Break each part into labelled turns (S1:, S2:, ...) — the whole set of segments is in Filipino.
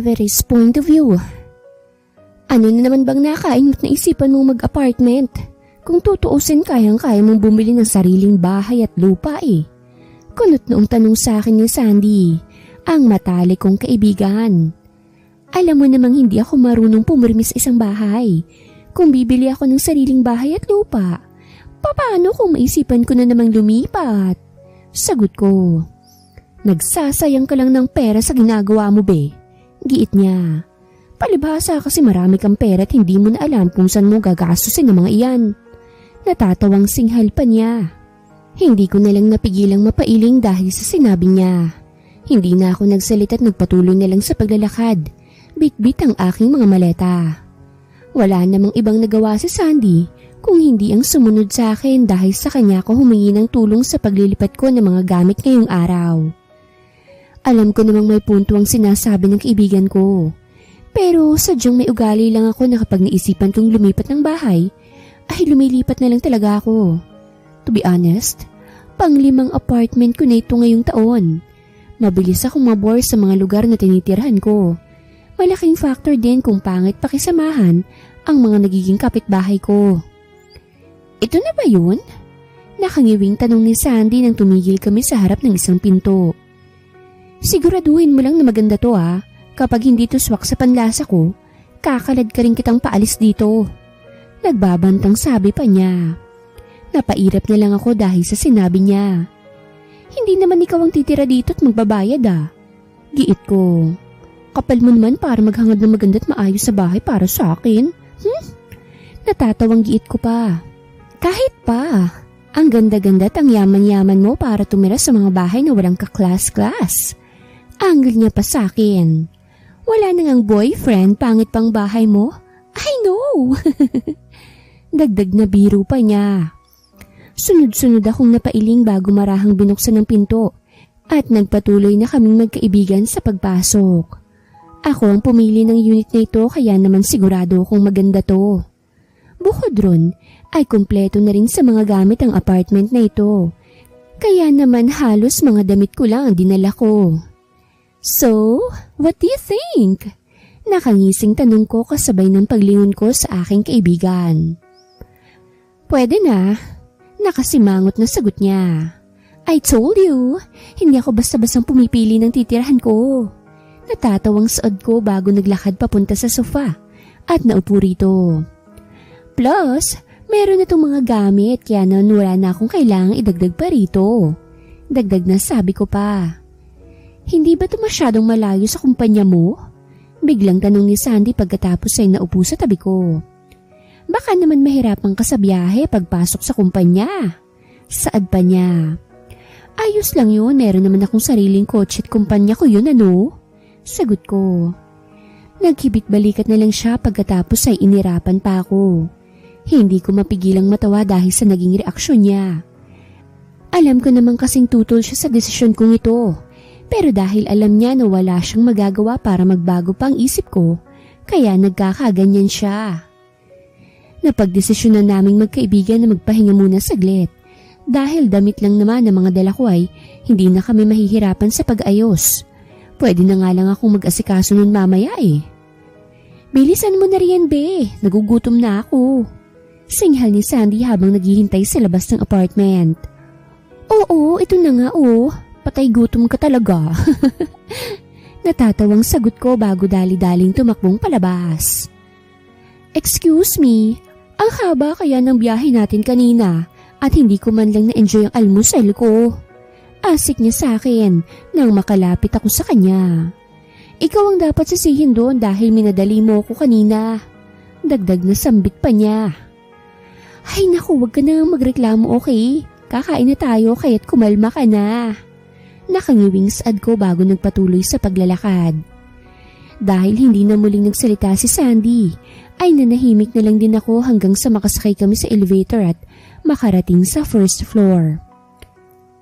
S1: Everest's point of view. Ano na naman bang nakain mo't naisipan mong mag-apartment? Kung tutuusin kayang-kaya mong bumili ng sariling bahay at lupa eh. Kunot noong tanong sa akin ni Sandy, ang matalik kong kaibigan. Alam mo namang hindi ako marunong pumirmi sa isang bahay. Kung bibili ako ng sariling bahay at lupa, paano kung maisipan ko na namang lumipat? Sagot ko. Nagsasayang ka lang ng pera sa ginagawa mo be. Giit niya. Palibhasa kasi marami kang pera at hindi mo na alam kung saan mo gagastusin ang mga iyan. Natatawang singhal pa niya. Hindi ko na lang napigilang mapailing dahil sa sinabi niya. Hindi na ako nagsalita at nagpatuloy na lang sa paglalakad. Bit-bit ang aking mga maleta. Wala namang ibang nagawa si Sandy kung hindi ang sumunod sa akin dahil sa kanya ako humingi ng tulong sa paglilipat ko ng mga gamit ngayong araw. Alam ko namang may punto ang sinasabi ng kaibigan ko. Pero sadyang may ugali lang ako na kapag naisipan kong lumipat ng bahay, ay lumilipat na lang talaga ako. To be honest, pang-5 apartment ko na ito ngayong taon. Mabilis akong mabore sa mga lugar na tinitirhan ko. Malaking factor din kung pangit pakisamahan ang mga nagiging kapitbahay ko. Ito na ba yun? Nakangiwing tanong ni Sandy nang tumigil kami sa harap ng isang pinto. Siguraduhin mo lang na maganda to ah. Kapag hindi to swak sa panlasa ko, kakalad ka rin kitang paalis dito. Nagbabantang sabi pa niya. Napairap na lang ako dahil sa sinabi niya. Hindi naman ikaw ang titira dito at magbabayad ah. Giit ko. Kapal mo naman para maghangad ng maganda at maayos sa bahay para sa akin. Natatawang giit ko pa. Kahit pa. Ang ganda-ganda at ang yaman-yaman mo para tumira sa mga bahay na walang kaklas-klas. Angle niya pa sa akin. Wala nang ang boyfriend, pangit pang bahay mo? I know! Dagdag na biro pa niya. Sunod-sunod akong napailing bago marahang binuksan ng pinto at nagpatuloy na kaming magkaibigan sa pagpasok. Ako ang pumili ng unit na ito kaya naman sigurado kong maganda to. Bukod ron ay kumpleto na rin sa mga gamit ang apartment na ito. Kaya naman halos mga damit ko lang ang dinala ko. So, what do you think? Nakangising tanong ko kasabay ng paglingon ko sa aking kaibigan. Pwede na. Nakasimangot na sagot niya. I told you, hindi ako basta-bastang pumipili ng titirahan ko. Natatawang saad ko bago naglakad papunta sa sofa at naupo rito. Plus, meron na itong mga gamit kaya naman wala na akong kailangang idagdag pa rito. Dagdag na sabi ko pa. Hindi ba ito masyadong malayo sa kumpanya mo? Biglang tanong ni Sandy pagkatapos ay naupo sa tabi ko. Baka naman mahirapan ka sa biyahe pagpasok sa kumpanya. Saad pa niya. Ayos lang yun, meron naman akong sariling kotse at kumpanya ko yun ano? Sagot ko. Nagkibit balikat na lang siya pagkatapos ay inirapan pa ako. Hindi ko mapigilang matawa dahil sa naging reaksyon niya. Alam ko naman kasing tutol siya sa desisyon kong ito. Pero dahil alam niya na wala siyang magagawa para magbago pa ang isip ko, kaya nagkakaganyan siya. Napagdesisyon na naming magkaibigan na magpahinga muna saglit. Dahil damit lang naman ang mga dala ko ay hindi na kami mahihirapan sa pag-ayos. Pwede na nga lang akong mag-asikaso nun mamaya eh. Bilisan mo na riyan be, nagugutom na ako. Singhal ni Sandy habang naghihintay sa labas ng apartment. Oo, ito na nga oh. Patay gutom ka talaga. Natatawang sagot ko bago dali-daling tumakbong palabas. Excuse me, ang haba kaya ng biyahe natin kanina at hindi ko man lang na-enjoy ang almusal ko. Asik niya sa akin nang makalapit ako sa kanya. Ikaw ang dapat sisihin doon dahil minadali mo ako kanina. Dagdag na sambit pa niya. Ay naku, wag ka na magreklamo okay? Kakain na tayo kaya't kumalma ka na. Nakangiwing saad ko bago nagpatuloy sa paglalakad. Dahil hindi na muling nagsalita si Sandy, ay nanahimik na lang din ako hanggang sa makasakay kami sa elevator at makarating sa first floor.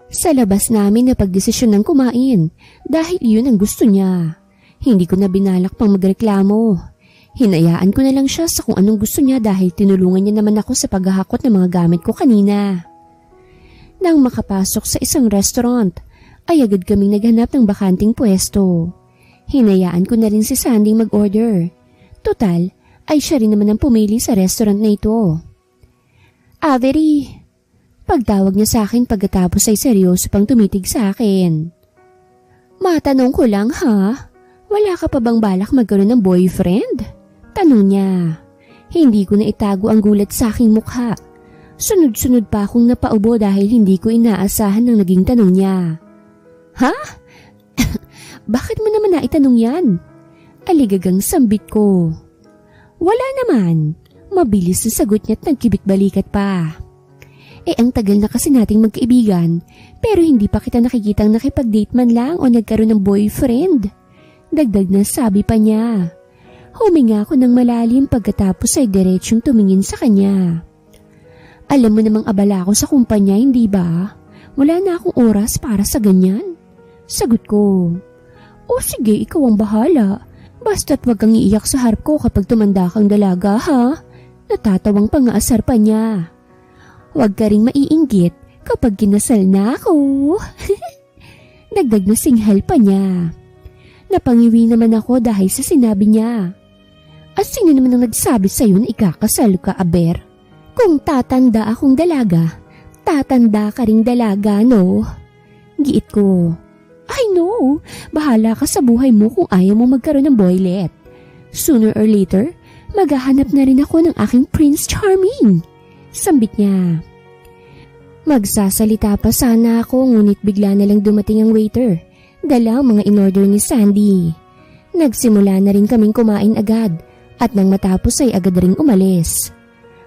S1: Sa labas namin na pagdesisyon ng kumain dahil yun ang gusto niya. Hindi ko na binalak pang magreklamo. Hinayaan ko na lang siya sa kung anong gusto niya dahil tinulungan niya naman ako sa paghahakot ng mga gamit ko kanina. Nang makapasok sa isang restaurant, ay agad kaming naghanap ng bakanting pwesto. Hinayaan ko na rin si Sandy mag-order. Total, ay siya rin naman ang pumili sa restaurant na ito. Avery, pagtawag niya sa akin pagkatapos ay seryoso pang tumitig sa akin. Matanong ko lang ha, wala ka pa bang balak magkaroon ng boyfriend? Tanong niya. Hindi ko na itago ang gulat sa aking mukha. Sunod-sunod pa akong napaubo dahil hindi ko inaasahan ng naging tanong niya. Ha? Bakit mo naman naitanong yan? Aligagang sambit ko. Wala naman. Mabilis na sagot niya at nagkibit-balikat pa. Ang tagal na kasi nating magkaibigan pero hindi pa kita nakikitang nakipag-date man lang o nagkaroon ng boyfriend. Dagdag na sabi pa niya. Huminga ako ng malalim pagkatapos ay diretsyong tumingin sa kanya. Alam mo namang abala ako sa kumpanya, hindi ba? Wala na akong oras para sa ganyan. Sagot ko. O sige, ikaw ang bahala. Basta't wag kang iiyak sa harap ko kapag tumanda kang dalaga, ha? Natatawang pangaasar pa niya. Wag ka ring maiinggit kapag kinasal na ako. Dagdag na singhal pa niya. Napangiwi naman ako dahil sa sinabi niya. Sino naman ang nagsabi sa'yo na ikakasal ka, Aber? Kung tatanda akong dalaga, tatanda ka ring dalaga, no? Giit ko. I know, bahala ka sa buhay mo kung ayaw mo magkaroon ng boylet. Sooner or later, maghahanap na rin ako ng aking Prince Charming. Sambit niya. Magsasalita pa sana ako ngunit bigla na lang dumating ang waiter. Dala ang mga in-order ni Sandy. Nagsimula na rin kaming kumain agad at nang matapos ay agad ring umalis.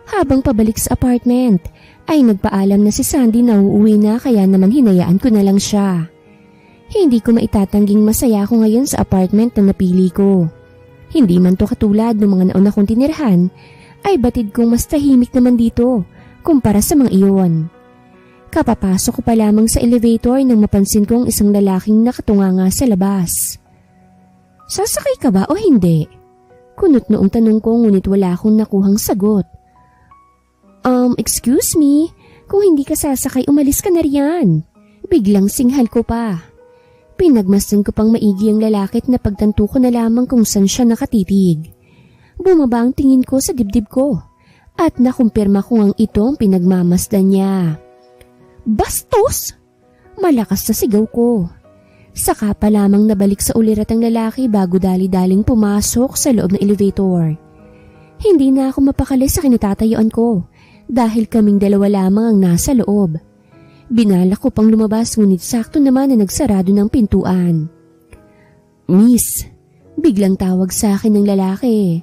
S1: Habang pabalik sa apartment ay nagpaalam na si Sandy na uuwi na kaya naman hinayaan ko na lang siya. Hindi ko maitatangging masaya ako ngayon sa apartment na napili ko. Hindi man to katulad ng mga nauna kong tinirahan ay batid kong mas tahimik naman dito kumpara sa mga iyon. Kapapasok ko pa lamang sa elevator nang mapansin kong isang lalaking nakatunganga sa labas. Sasakay ka ba o hindi? Kunot noong tanong ko ngunit wala akong nakuhang sagot. Excuse me, kung hindi ka sasakay umalis ka na riyan. Biglang singhal ko pa. Pinagmasdan ko pang maigi ang lalaki at napagtanto ko na lamang kung saan siya nakatitig. Bumaba ang tingin ko sa dibdib ko at nakumpirma ko ang ito ang pinagmamasdan niya. Bastos! Malakas na sigaw ko. Saka pa lamang nabalik sa ulirat ang lalaki bago dali-daling pumasok sa loob ng elevator. Hindi na ako mapakali sa kinatatayuan ko dahil kaming dalawa lamang ang nasa loob. Binalak ko pang lumabas ngunit sakto naman na nagsarado ng pintuan. Miss, biglang tawag sa akin ng lalaki.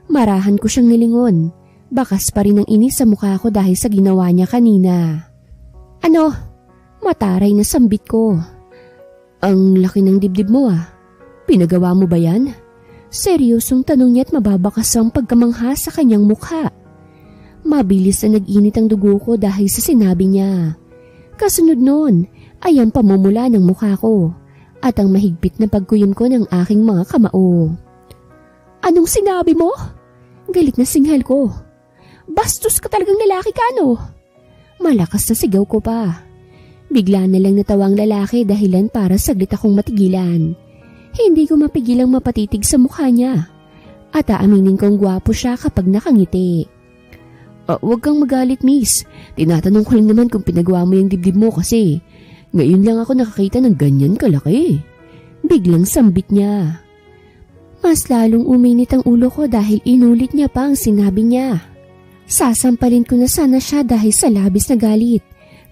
S1: Marahan ko siyang nilingon. Bakas pa rin ang inis sa mukha ko dahil sa ginawa niya kanina. Ano? Mataray na sambit ko. Ang laki ng dibdib mo ah. Pinagawa mo ba yan? Seryosong tanong niya at mababakas ang pagkamangha sa kanyang mukha. Mabilis na nag-init ang dugo ko dahil sa sinabi niya. Kasunod noon ay ang pamumula ng mukha ko at ang mahigpit na pagkuyom ko ng aking mga kamao. Anong sinabi mo? Galit na singhal ko. Bastos ka talagang lalaki ka, no? Malakas na sigaw ko pa. Bigla na lang natawa ang lalaki dahilan para saglit akong matigilan. Hindi ko mapigilang mapatitig sa mukha niya. At aaminin kong gwapo siya kapag nakangiti. Huwag kang magalit, miss. Tinatanong ko lang naman kung pinagawa mo yung dibdib mo kasi ngayon lang ako nakakita ng ganyan kalaki. Biglang sambit niya. Mas lalong uminit ang ulo ko dahil inulit niya pa ang sinabi niya. Sasampalin ko na sana siya dahil sa labis na galit.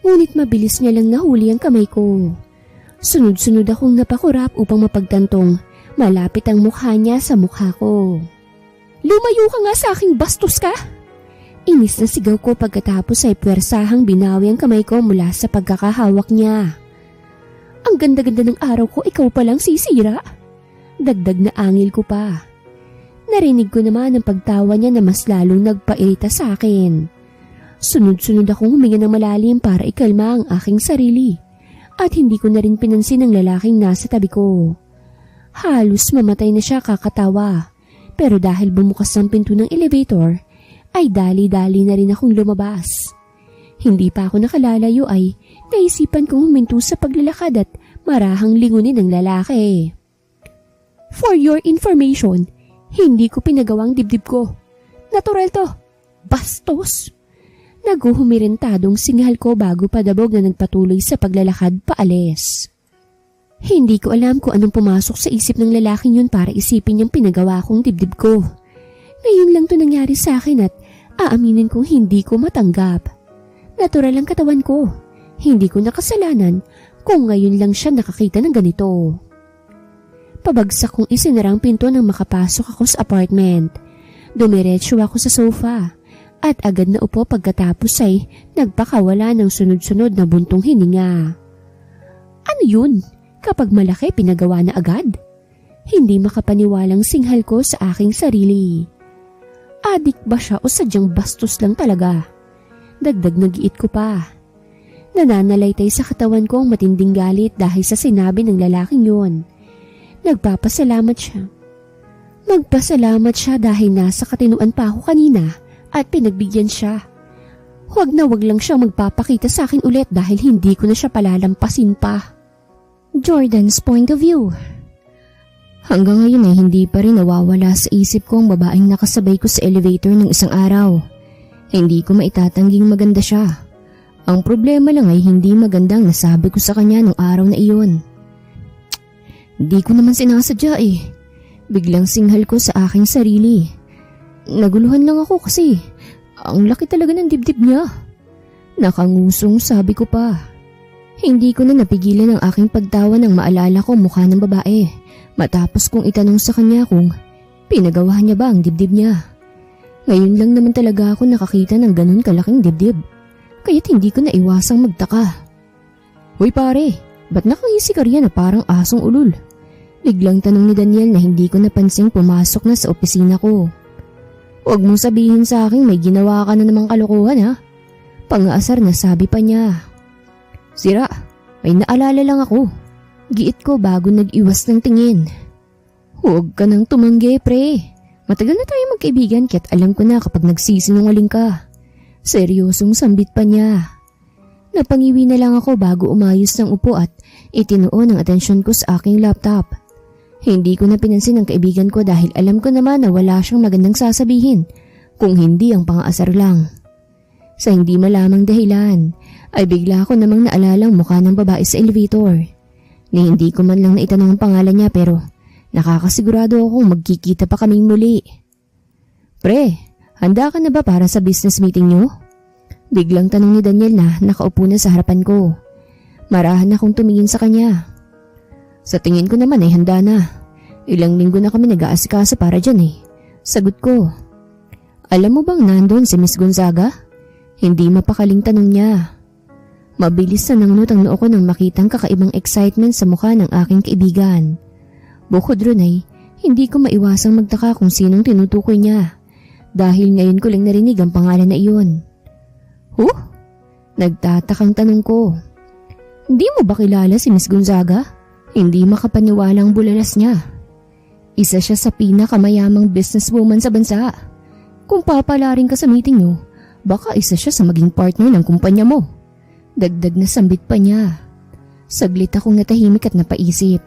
S1: Ngunit mabilis niya lang nahuli ang kamay ko. Sunod-sunod akong napakurap upang mapagtantong malapit ang mukha niya sa mukha ko. Lumayo ka nga sa aking bastos ka! Inis na sigaw ko pagkatapos ay puwersahang binawi ang kamay ko mula sa pagkakahawak niya. Ang ganda-ganda ng araw ko, ikaw palang sisira. Dagdag na angil ko pa. Narinig ko naman ang pagtawa niya na mas lalong nagpairita sa akin. Sunod-sunod akong huminga ng malalim para ikalma ang aking sarili at hindi ko na rin pinansin ang lalaking nasa tabi ko. Halos mamatay na siya kakatawa pero dahil bumukas ang pinto ng elevator ay dali-dali na rin akong lumabas. Hindi pa ako nakalalayo ay naisipan kong huminto sa paglalakad at marahang lingunin ng lalaki. For your information, hindi ko pinagawang dibdib ko. Natural to. Bastos. Naguhumirintadong singhal ko bago padabog na nagpatuloy sa paglalakad paalis. Hindi ko alam kung anong pumasok sa isip ng lalaking yun para isipin yung pinagawa kong dibdib ko. Ngayon lang to nangyari sa akin at aaminin kong hindi ko matanggap. Natural ang katawan ko. Hindi ko nakasalanan kung ngayon lang siya nakakita ng ganito. Pabagsak kong isinarang pinto nang makapasok ako sa apartment. Dumiretso ako sa sofa at agad na upo pagkatapos ay nagpakawala ng sunod-sunod na buntong hininga. Ano yun? Kapag malaki pinagawa na agad? Hindi makapaniwalang singhal ko sa aking sarili. Adik ba siya o sadyang bastos lang talaga? Dagdag na giit ko pa. Nananalaytay sa katawan ko ang matinding galit dahil sa sinabi ng lalaking yun. Nagpapasalamat siya. Magpasalamat siya dahil nasa katinuan pa ako kanina at pinagbigyan siya. Huwag na wag lang siyang magpapakita sa akin ulit dahil hindi ko na siya palalampasin pa. Jordan's point of view. Hanggang ngayon ay hindi pa rin nawawala sa isip ko ang babaeng nakasabay ko sa elevator ng isang araw. Hindi ko maitatangging maganda siya. Ang problema lang ay hindi magandang nasabi ko sa kanya nung araw na iyon. Hindi ko naman sinasadya eh. Biglang singhal ko sa aking sarili. Naguluhan lang ako kasi ang laki talaga ng dibdib niya. Nakangusong sabi ko pa. Hindi ko na napigilan ang aking pagtawa nang maalala ko mukha ng babae matapos kong itanong sa kanya kung pinagawa niya ba ang dibdib niya. Ngayon lang naman talaga ako nakakita ng ganun kalaking dibdib. Kaya't hindi ko na iwasang magtaka. Hoy pare, ba't nakangisi ka riyan na parang asong ulol? Biglang tanong ni Daniel na hindi ko napansing pumasok na sa opisina ko. Huwag mong sabihin sa akin may ginawa ka na namang kalokohan ha? Pang-aasar na sabi pa niya. Sira, may naalala lang ako. Giit ko bago nag-iwas ng tingin. Huwag ka nang tumanggi pre. Matagal na tayo magkaibigan kaya't alam ko na kapag nagsisinungaling ka. Seryosong sambit pa niya. Napangiwi na lang ako bago umayos ng upo at itinuon ang atensyon ko sa aking laptop. Hindi ko na pinansin ang kaibigan ko dahil alam ko naman na wala siyang magandang sasabihin kung hindi ang pang-aasar lang. Sa hindi malamang dahilan ay bigla ko namang naalala ang mukha ng babae sa elevator. Ni hindi ko man lang naitanong ang pangalan niya pero nakakasigurado akong magkikita pa kaming muli. Pre, handa ka na ba para sa business meeting niyo? Biglang tanong ni Daniel na nakaupo na sa harapan ko. Marahan akong tumingin sa kanya. Sa tingin ko naman ay handa na. Ilang linggo na kami nag-aasikaso para dyan eh. Sagot ko. Alam mo bang nandun si Miss Gonzaga? Hindi mapakaling tanong niya. Mabilis na nangunot ang noo ko nang makitang kakaibang excitement sa mukha ng aking kaibigan. Bukod ron ay hindi ko maiwasang magtaka kung sinong tinutukoy niya. Dahil ngayon ko lang narinig ang pangalan na iyon. Huh? Nagtatakang tanong ko. Hindi mo ba kilala si Miss Gonzaga? Hindi makapaniwalang bulalas niya. Isa siya sa pinakamayamang businesswoman sa bansa. Kung papalarin ka sa meeting niyo, baka isa siya sa maging partner ng kumpanya mo. Dagdag na sambit pa niya. Saglit akong natahimik at napaisip.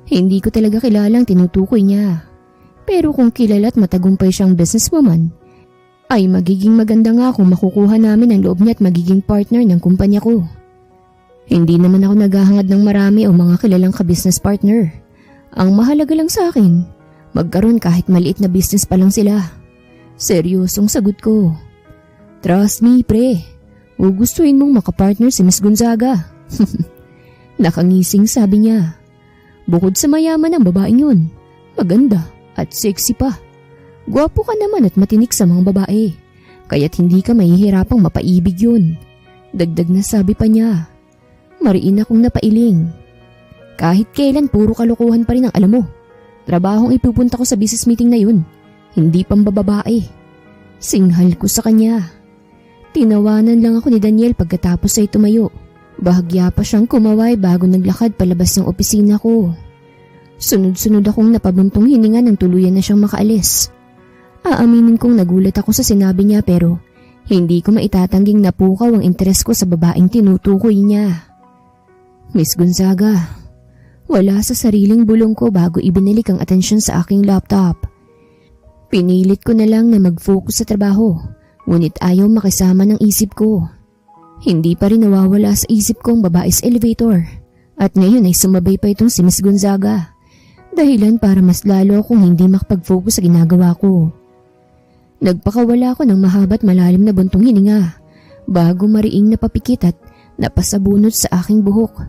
S1: Hindi ko talaga kilalang tinutukoy niya. Pero kung kilala at matagumpay siyang businesswoman, ay magiging maganda nga kung makukuha namin ang loob niya at magiging partner ng kumpanya ko. Hindi naman ako naghahangad ng marami o mga kilalang ka-business partner. Ang mahalaga lang sa akin, magkaroon kahit maliit na business pa lang sila. Seryosong sagot ko. Trust me, pre. Gugustuhin mong makapartner si Miss Gonzaga. Nakangising sabi niya. Bukod sa mayaman ang babaeng yun, maganda at sexy pa. Gwapo ka naman at matinik sa mga babae. Kaya't hindi ka mahihirapang mapaibig yun. Dagdag na sabi pa niya. Mariin akong napailing. Kahit kailan puro kalokohan pa rin ang alam mo. Trabahong ipupunta ko sa business meeting na yun. Hindi pambababae. Singhal ko sa kanya. Tinawanan lang ako ni Daniel pagkatapos ay tumayo. Bahagya pa siyang kumaway bago naglakad palabas ng opisina ko. Sunod-sunod akong napabuntong hininga nang tuluyan na siyang makaalis. Aaminin kong nagulat ako sa sinabi niya pero hindi ko maitatangging napukaw ang interes ko sa babaeng tinutukoy niya. Miss Gonzaga, Wala sa sariling bulong ko bago ibinalik ang atensyon sa aking laptop. Pinilit ko na lang na mag-focus sa trabaho, ngunit ayaw makisama ng isip ko. Hindi pa rin nawawala sa isip ko ang babae sa elevator. At ngayon ay sumabay pa itong si Miss Gonzaga. Dahilan para mas lalo akong hindi makapag-focus sa ginagawa ko. Nagpakawala ko ng mahaba't malalim na buntong hininga bago mariing napapikit at napasabunot sa aking buhok.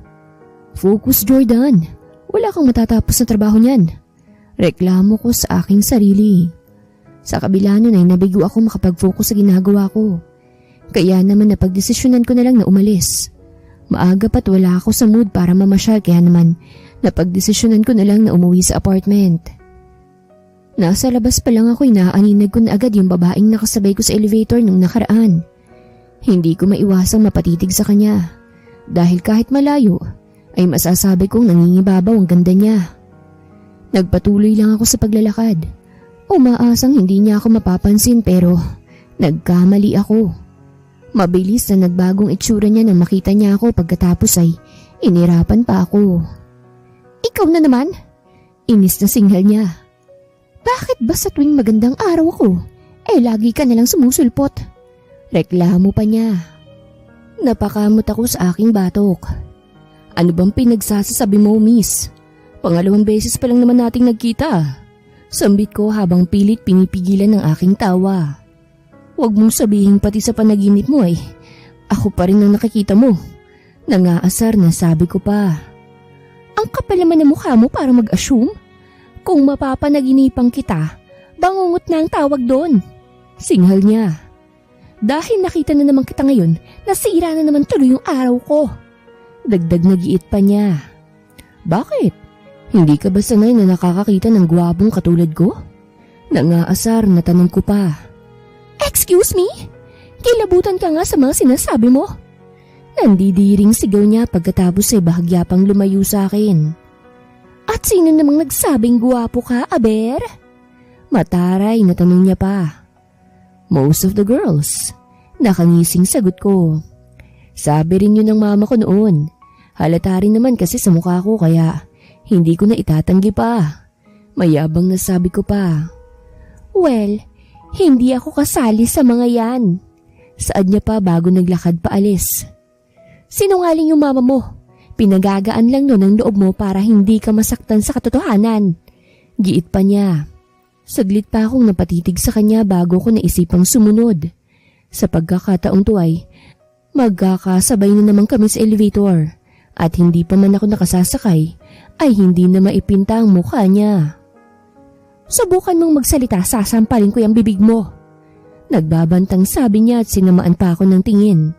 S1: Focus, Jordan. Wala kang matatapos na trabaho niyan. Reklamo ko sa aking sarili. Sa kabila nun ay nabigo ako makapag-focus sa ginagawa ko. Kaya naman napagdesisyonan ko na lang na umalis. Maaga pa't wala ako sa mood para mamasyal kaya naman napagdesisyonan ko na lang na umuwi sa apartment. Nasa labas pa lang ako inaaninag ko na agad yung babaeng nakasabay ko sa elevator nung nakaraan. Hindi ko maiwasang mapatitig sa kanya dahil kahit malayo ay masasabi kong nangingibabaw ang ganda niya. Nagpatuloy lang ako sa paglalakad. Umaasang hindi niya ako mapapansin pero nagkamali ako. Mabilis na nagbagong itsura niya nang makita niya ako pagkatapos ay inirapan pa ako. Ikaw na naman? Inis na singhal niya. Bakit ba sa tuwing magandang araw ako, lagi ka nalang sumusulpot? Reklamo pa niya. Napakamot ako sa aking batok. Ano bang pinagsasasabi mo, miss? Pangalawang beses pa lang naman nating nagkita. Sambit ko habang pilit pinipigilan ng aking tawa. Huwag mong sabihin pati sa panaginip mo ako pa rin ang nakikita mo. Nangaasar na sabi ko pa. Ang kapal naman ng mukha mo para mag-assume. Kung mapapanaginipan kita, bangungot na ang tawag doon. Singhal niya. Dahil nakita na naman kita ngayon, nasira na naman tuloy yung araw ko. Dagdag na giit pa niya. Bakit? Hindi ka ba sanay na nakakakita ng gwapong katulad ko? Nangaasar na tanong ko pa. Excuse me? Kilabutan ka nga sa mga sinasabi mo. Nandidiring sigaw niya pagkatapos ay bahagya pang lumayo sa akin. At sino namang nagsabing gwapo ka, aber? Mataray na tanong niya pa. Most of the girls. Nakangising sagot ko. Sabi rin yun ng mama ko noon. Halata rin naman kasi sa mukha ko kaya hindi ko na itatanggi pa. Mayabang na sabi ko pa. Well, hindi ako kasali sa mga yan. Saad niya pa bago naglakad pa alis. Sinungaling yung mama mo. Pinagagaan lang nun ang loob mo para hindi ka masaktan sa katotohanan. Giit pa niya. Saglit pa akong napatitig sa kanya bago ko naisipang sumunod. Sa pagkakataong to ay magkakasabay na naman kami sa elevator at hindi pa man ako nakasasakay ay hindi na maipinta ang mukha niya. Subukan mong magsalita, sasampalin ko yung bibig mo. Nagbabantang sabi niya at sinamaan pa ako ng tingin.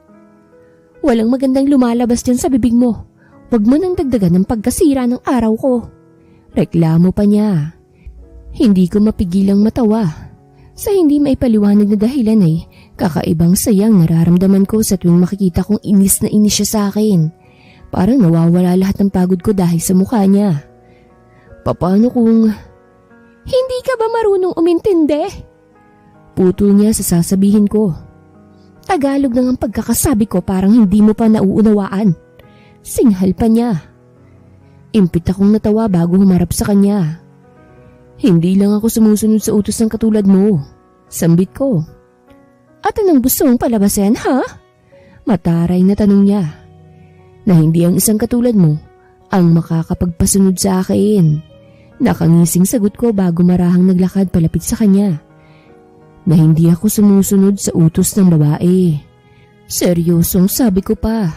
S1: Walang magandang lumalabas dyan sa bibig mo. Huwag mo nang dagdagan ng pagkasira ng araw ko. Reklamo pa niya. Hindi ko mapigilang matawa. Sa hindi maipaliwanag na dahilan ay kakaibang sayang nararamdaman ko sa tuwing makikita kong inis na inis siya sa akin. Parang nawawala lahat ng pagod ko dahil sa mukha niya. Paano kung... Hindi ka ba marunong umintindi? Putol niya sa sasabihin ko. Tagalog na ang pagkakasabi ko parang hindi mo pa nauunawaan. Singhal pa niya. Impit akong natawa bago humarap sa kanya. Hindi lang ako sumusunod sa utos ng katulad mo. Sambit ko. At anong gusto mong palabasin, ha? Mataray na tanong niya. Na hindi ang isang katulad mo ang makakapagpasunod sa akin. Nakangising sagot ko bago marahang naglakad palapit sa kanya. Na hindi ako sumusunod sa utos ng babae. Seryosong sabi ko pa.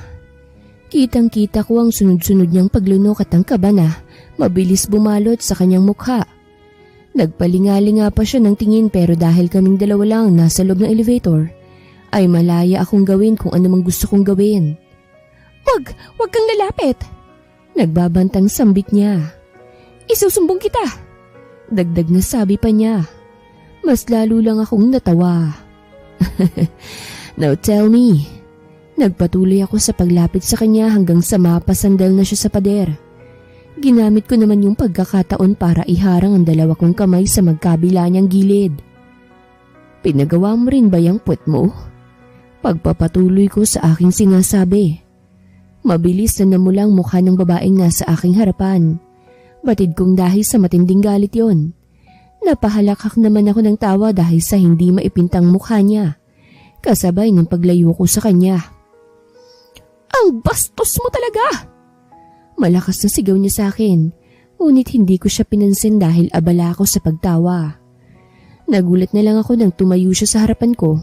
S1: Kitang-kita ko ang sunod-sunod niyang paglunok at ang kaba na mabilis bumalot sa kanyang mukha. Nagpalingalinga pa siya ng tingin pero dahil kaming dalawa lang nasa loob ng elevator, ay malaya akong gawin kung anumang gusto kong gawin. Wag kang lalapit! Nagbabantang sambit niya. Isusumbong kita! Dagdag na sabi pa niya. Mas lalo lang akong natawa. Now tell me. Nagpatuloy ako sa paglapit sa kanya hanggang sa mapasandal na siya sa pader. Ginamit ko naman yung pagkakataon para iharang ang dalawa kong kamay sa magkabila niyang gilid. Pinagawa mo rin ba yung puwet mo? Pagpapatuloy ko sa aking sinasabi. Mabilis na namulang mukha ng babaeng nasa aking harapan. Batid kong dahil sa matinding galit yon. Napahalakak naman ako ng tawa dahil sa hindi maipintang mukha niya, kasabay ng paglayo ko sa kanya. Ang bastos mo talaga! Malakas na sigaw niya sa akin, ngunit hindi ko siya pinansin dahil abala ako sa pagtawa. Nagulat na lang ako nang tumayo siya sa harapan ko,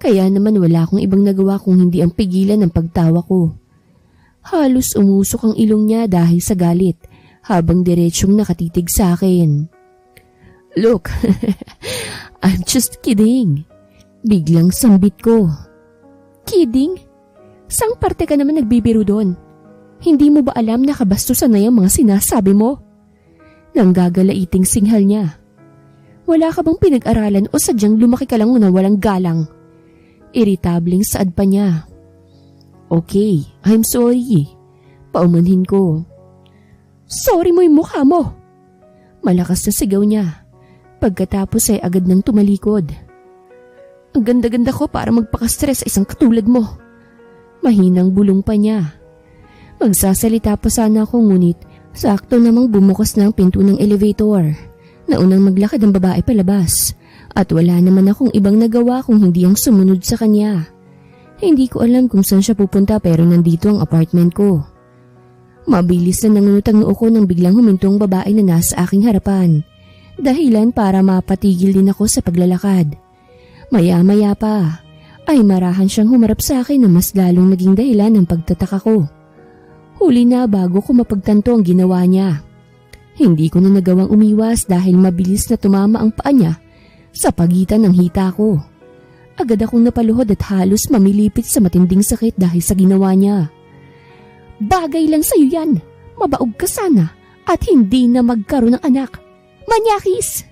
S1: kaya naman wala akong ibang nagawa kung hindi ang pigilan ng pagtawa ko. Halos umusok ang ilong niya dahil sa galit habang diretsyong nakatitig sa akin. Look, I'm just kidding. Biglang sambit ko. Kidding? Sang parte ka naman nagbibiro doon? Hindi mo ba alam na kabastusan na yung mga sinasabi mo? Nanggagalaiting singhal niya. Wala ka bang pinag-aralan o sadyang lumaki ka lang na walang galang? Iritableng saad pa niya. Okay, I'm sorry. Paumanhin ko. Sorry mo yung mukha mo. Malakas na sigaw niya. Pagkatapos ay agad nang tumalikod. Ang ganda-ganda ko para magpaka-stress sa isang katulad mo. Mahinang bulong pa niya. Magsasalita pa sana ako ngunit sakto namang bumukas na ang pinto ng elevator. Naunang maglakad ang babae palabas at wala naman akong ibang nagawa kung hindi ang sumunod sa kanya. Hindi ko alam kung saan siya pupunta pero nandito ang apartment ko. Mabilis na nangunot ang noo ko nang biglang humintong babae na nasa aking harapan. Dahilan para mapatigil din ako sa paglalakad. Maya-maya pa ay marahan siyang humarap sa akin na mas lalong naging dahilan ng pagtataka ko. Huli na bago ko mapagtanto ang ginawa niya. Hindi ko na nagawang umiwas dahil mabilis na tumama ang paa niya sa pagitan ng hita ko. Agad akong napaluhod at halos mamilipit sa matinding sakit dahil sa ginawa niya. Bagay lang sa'yo yan. Mabaog ka sana at hindi na magkaroon ng anak. Manyakis!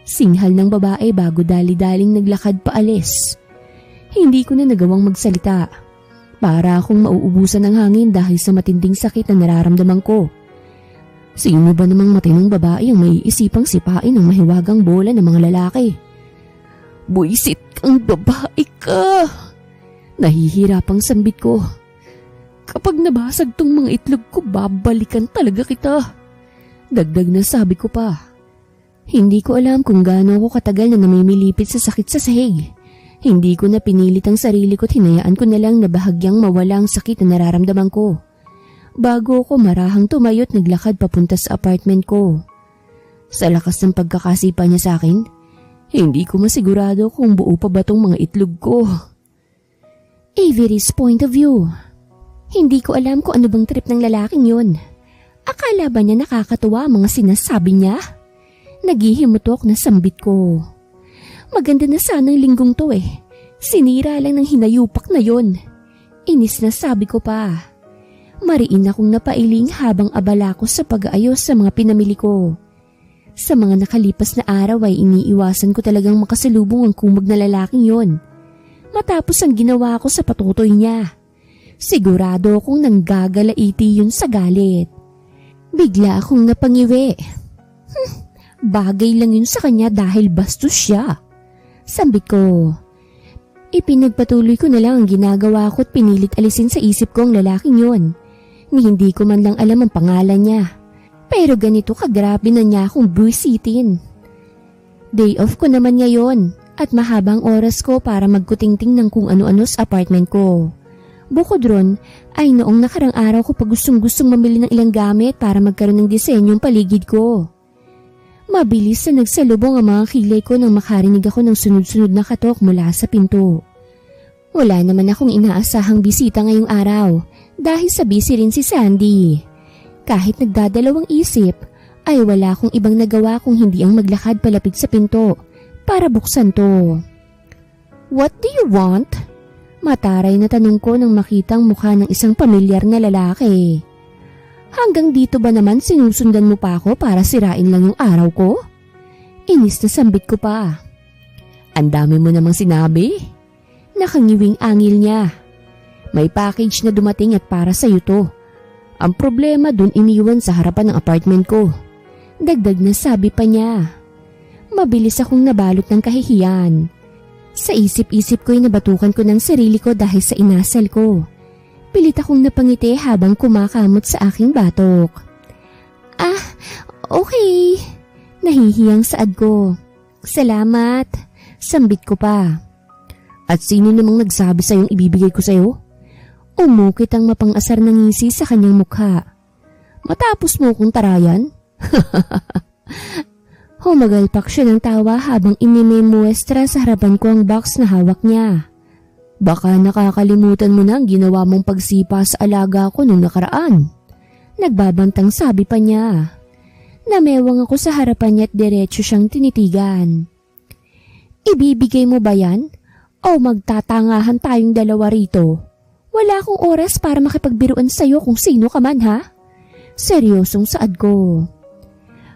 S1: Singhal ng babae bago dali-daling naglakad paalis. Hindi ko na nagawang magsalita. Para akong mauubusan ng hangin dahil sa matinding sakit na nararamdaman ko. Sino ba namang matinong babae ang may isipang sipain ng mahiwagang bola ng mga lalaki? Buisit kang babae ka! Nahihirapang sambit ko. Kapag nabasag tong mga itlog ko, babalikan talaga kita. Dagdag na sabi ko pa. Hindi ko alam kung gaano ako katagal na namimilipit sa sakit sa sahig. Hindi ko na pinilit ang sarili ko at hinayaan ko na lang na bahagyang mawala ang sakit na nararamdaman ko. Bago ako marahang tumayo at naglakad papunta sa apartment ko. Sa lakas ng pagkakasipa niya sa akin, hindi ko masigurado kung buo pa ba tong mga itlog ko. Avery's point of view. Hindi ko alam kung ano bang trip ng lalaking yun. Akala ba niya nakakatuwa ang mga sinasabi niya? Naghihimutok na sambit ko. Maganda na sana ang linggong to eh. Sinira lang ng hinayupak na yon. Inis na sabi ko pa. Mariin akong napailing habang abala ko sa pag-aayos sa mga pinamili ko. Sa mga nakalipas na araw ay iniiwasan ko talagang makasalubong ang kumag na lalaking yon. Matapos ang ginawa ko sa patutoy niya. Sigurado akong nanggagalaiti yun sa galit. Bigla akong napangiwi. Bagay lang yun sa kanya dahil bastos siya. Sambit ko. Ipinagpatuloy ko na lang ang ginagawa ko at pinilit alisin sa isip ko ang lalaking yun. Ni hindi ko man lang alam ang pangalan niya. Pero ganito kagrabe na niya akong buwisitin. Day off ko naman ngayon at mahabang oras ko para magkutingting ng kung ano-ano sa apartment ko. Bukod ron ay noong nakarang araw ko pa gustong-gustong mamili ng ilang gamit para magkaroon ng disenyong paligid ko. Mabilis na nagsalubong ang mga kilay ko nang makarinig ako ng sunod-sunod na katok mula sa pinto. Wala naman akong inaasahang bisita ngayong araw dahil sa busy rin si Sandy. Kahit nagdadalawang isip ay wala akong ibang nagawa kung hindi ang maglakad palapit sa pinto para buksan to. What do you want? Mataray na tanong ko nang makitang mukha ng isang pamilyar na lalaki. Hanggang dito ba naman sinusundan mo pa ako para sirain lang yung araw ko? Inis na sambit ko pa. Ang dami mo namang sinabi. Nakangiwing angil niya. May package na dumating at para sa'yo to. Ang problema dun iniwan sa harapan ng apartment ko. Dagdag na sabi pa niya. Mabilis akong nabalot ng kahihiyan. Sa isip-isip ko'y nabatukan ko ng sarili ko dahil sa inasal ko. Pilit akong napangiti habang kumakamot sa aking batok. Ah, okay. Nahihiyang saad ko. Salamat. Sambit ko pa. At sino namang nagsabi sa'yong ibibigay ko sa'yo? Umukit ang mapang-asar na ngisi sa kanyang mukha. Matapos mo kong tarayan? Humagalpak siya ng tawa habang inimemuestra sa harapan ko ang box na hawak niya. Baka nakakalimutan mo na ang ginawa mong pagsipa sa alaga ko nung nakaraan. Nagbabantang sabi pa niya. Namewang ako sa harapan niya at diretso siyang tinitigan. Ibibigay mo ba yan? O magtatangahan tayong dalawa rito? Wala akong oras para makipagbiruan sa'yo kung sino ka man ha? Seryosong saad ko.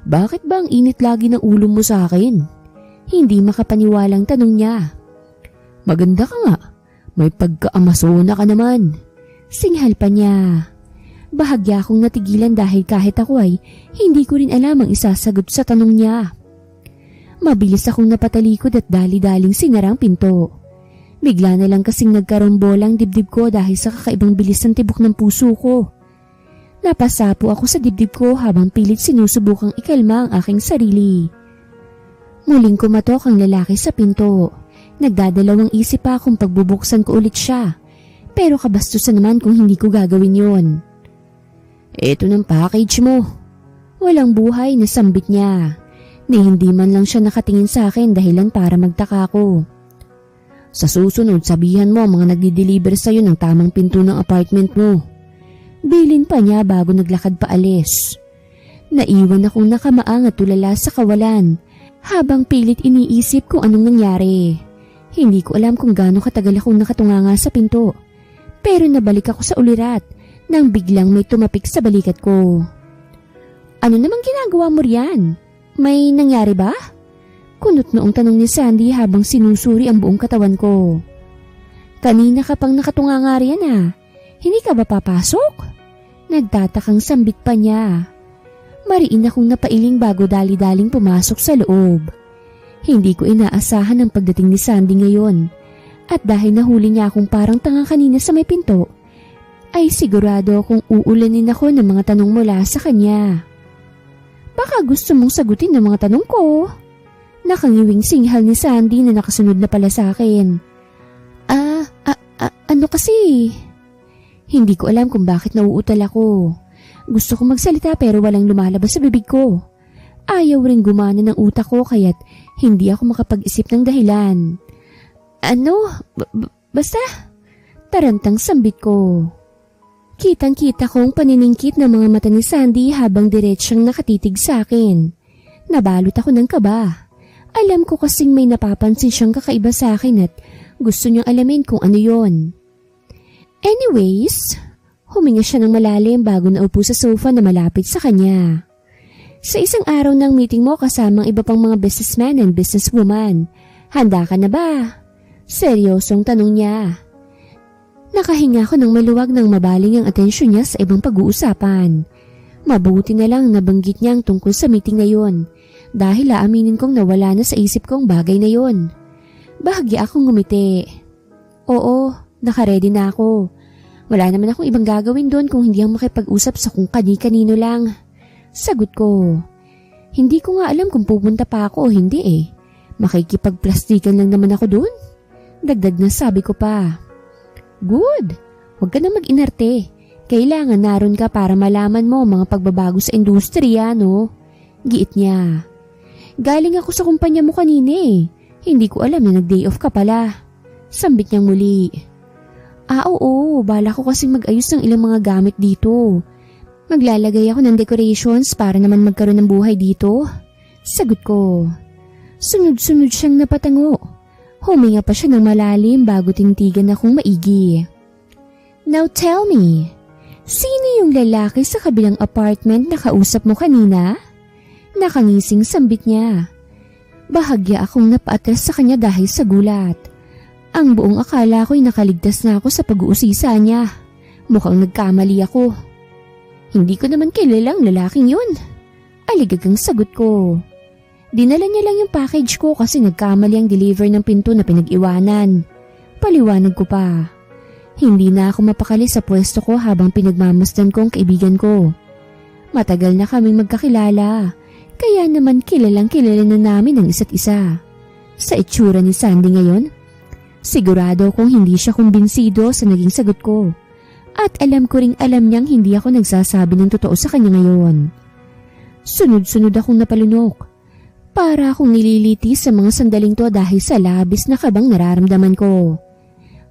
S1: Bakit ba ang init lagi ng ulo mo sa akin? Hindi makapaniwalang tanong niya. Maganda ka nga. May pagka-Amazona ka naman. Singhal pa niya. Bahagya akong natigilan dahil kahit ako ay hindi ko rin alam ang isasagot sa tanong niya. Mabilis akong napatalikod at dali-daling sinarang pinto. Bigla na lang kasing nagkarombola ang dibdib ko dahil sa kakaibang bilis ng tibok ng puso ko. Napasapo ako sa dibdib ko habang pilit sinusubukang ikalma ang aking sarili. Muling kumatok ang lalaki sa pinto. Nagdadalawang isip pa kung pagbubuksan ko ulit siya. Pero kabastusan naman kung hindi ko gagawin yon. Ito ng package mo. Walang buhay na sambit niya. Ni hindi man lang siya nakatingin sa akin dahilan para magtaka ko. Sa susunod sabihan mo ang mga nagdi-deliver sa'yo ng tamang pinto ng apartment mo. Bilin pa niya bago naglakad pa alis. Naiwan akong nakamaang at tulala sa kawalan habang pilit iniisip kung anong nangyari. Hindi ko alam kung gaano katagal akong nakatunganga sa pinto. Pero nabalik ako sa ulirat nang biglang may tumapik sa balikat ko. Ano namang ginagawa mo riyan? May nangyari ba? Kunot noong tanong ni Sandy habang sinusuri ang buong katawan ko. Kanina ka pang nakatunganga riyan ah. Hindi ka ba papasok? Nagtatakang sambit pa niya. Mariin akong napailing bago dali-daling pumasok sa loob. Hindi ko inaasahan ang pagdating ni Sandy ngayon. At dahil nahuli niya akong parang tanga kanina sa may pinto, ay sigurado akong uulanin ako ng mga tanong mula sa kanya. Baka gusto mong sagutin ang mga tanong ko. Nakangiwing singhal ni Sandy na nakasunod na pala sa akin. Ano kasi? Hindi ko alam kung bakit nauutal ako. Gusto kong magsalita pero walang lumalabas sa bibig ko. Ayaw rin gumana ng utak ko kaya't hindi ako makapag-isip ng dahilan. Basta, tarantang sambit ko. Kitang-kita kong paniningkit ng mga mata ni Sandy habang diretsyang nakatitig sa akin. Nabalot ako ng kaba. Alam ko kasing may napapansin siyang kakaiba sa akin at gusto niyang alamin kung ano yon. Anyways, huminga siya ng malalim bago naupo sa sofa na malapit sa kanya. Sa isang araw ng meeting mo kasamang iba pang mga businessman and businesswoman, handa ka na ba? Seryosong tanong niya. Nakahinga ko ng maluwag nang mabaling ang atensyon niya sa ibang pag-uusapan. Mabuti na lang nabanggit niya ang tungkol sa meeting na yon dahil aaminin kong nawala na sa isip kong bagay na yon. Bahagya akong ngumiti. Oo, nakaredy na ako. Wala naman akong ibang gagawin doon kung hindi ang makipag-usap sa kung kani-kanino lang. Sagot ko. Hindi ko nga alam kung pupunta pa ako o hindi eh. Makikipagplastikan lang naman ako doon. Dagdag na sabi ko pa. Good. Huwag ka na mag-inarte. Kailangan naroon ka para malaman mo mga pagbabago sa industriya, no? Giit niya. Galing ako sa kumpanya mo kanina eh. Hindi ko alam na nag-day off ka pala. Sambit niyang muli. Oo, bala ko kasing mag-ayos ng ilang mga gamit dito. Maglalagay ako ng decorations para naman magkaroon ng buhay dito. Sagot ko. Sunod-sunod siyang napatango. Huminga pa siya ng malalim bago tintigan akong maigi. Now tell me, sino yung lalaki sa kabilang apartment na kausap mo kanina? Nakangising sambit niya. Bahagya akong napaatras sa kanya dahil sa gulat. Ang buong akala ko'y nakaligtas na ako sa pag-uusisa niya. Mukhang nagkamali ako. Hindi ko naman kilalang lalaking yun. Aligagang sagot ko. Dinala niya lang yung package ko kasi nagkamali ang deliver ng pinto na pinag-iwanan. Paliwanag ko pa. Hindi na ako mapakali sa pwesto ko habang pinagmamasdan ko ang kaibigan ko. Matagal na kaming magkakilala, kaya naman kilalang kilala na namin ang isa't isa. Sa itsura ni Sandy ngayon, sigurado kong hindi siya kumbinsido sa naging sagot ko. At alam ko ring alam niyang hindi ako nagsasabi ng totoo sa kanya ngayon. Sunod-sunod akong napalunok. Para akong nililiti sa mga sandaling to dahil sa labis na kabang nararamdaman ko.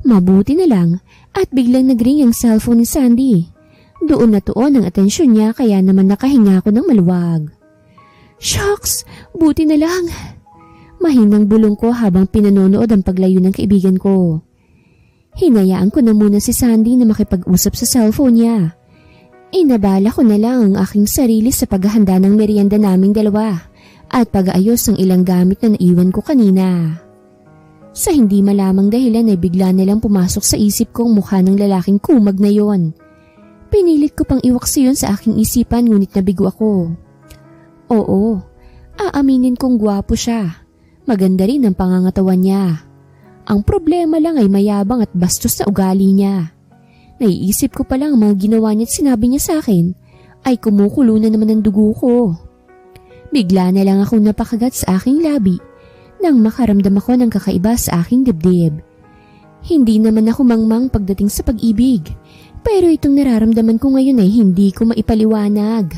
S1: Mabuti na lang at biglang nagring ang cellphone ni Sandy. Doon na tuon ang atensyon niya kaya naman nakahinga ako ng maluwag. Shucks! Buti na lang! Mahinang bulong ko habang pinanonood ang paglayo ng kaibigan ko. Hinayaan ko na muna si Sandy na makipag-usap sa cellphone niya. Inabala ko na lang ang aking sarili sa paghahanda ng merienda naming dalawa at pag-aayos ng ilang gamit na naiwan ko kanina. Sa hindi malamang dahilan ay bigla nilang pumasok sa isip ko ang mukha ng lalaking kumag na yon. Pinilit ko pang iwaksi yun sa aking isipan ngunit nabigo ako. Oo, aaminin kong gwapo siya. Maganda rin ang pangangatawan niya. Ang problema lang ay mayabang at bastos na ugali niya. Naiisip ko pa lang ang mga ginawa niya at sinabi niya sa akin ay kumukulo na naman ang dugo ko. Bigla na lang akong napakagat sa aking labi nang makaramdam ako ng kakaiba sa aking dibdib. Hindi naman ako mangmang pagdating sa pag-ibig, pero itong nararamdaman ko ngayon ay hindi ko maipaliwanag.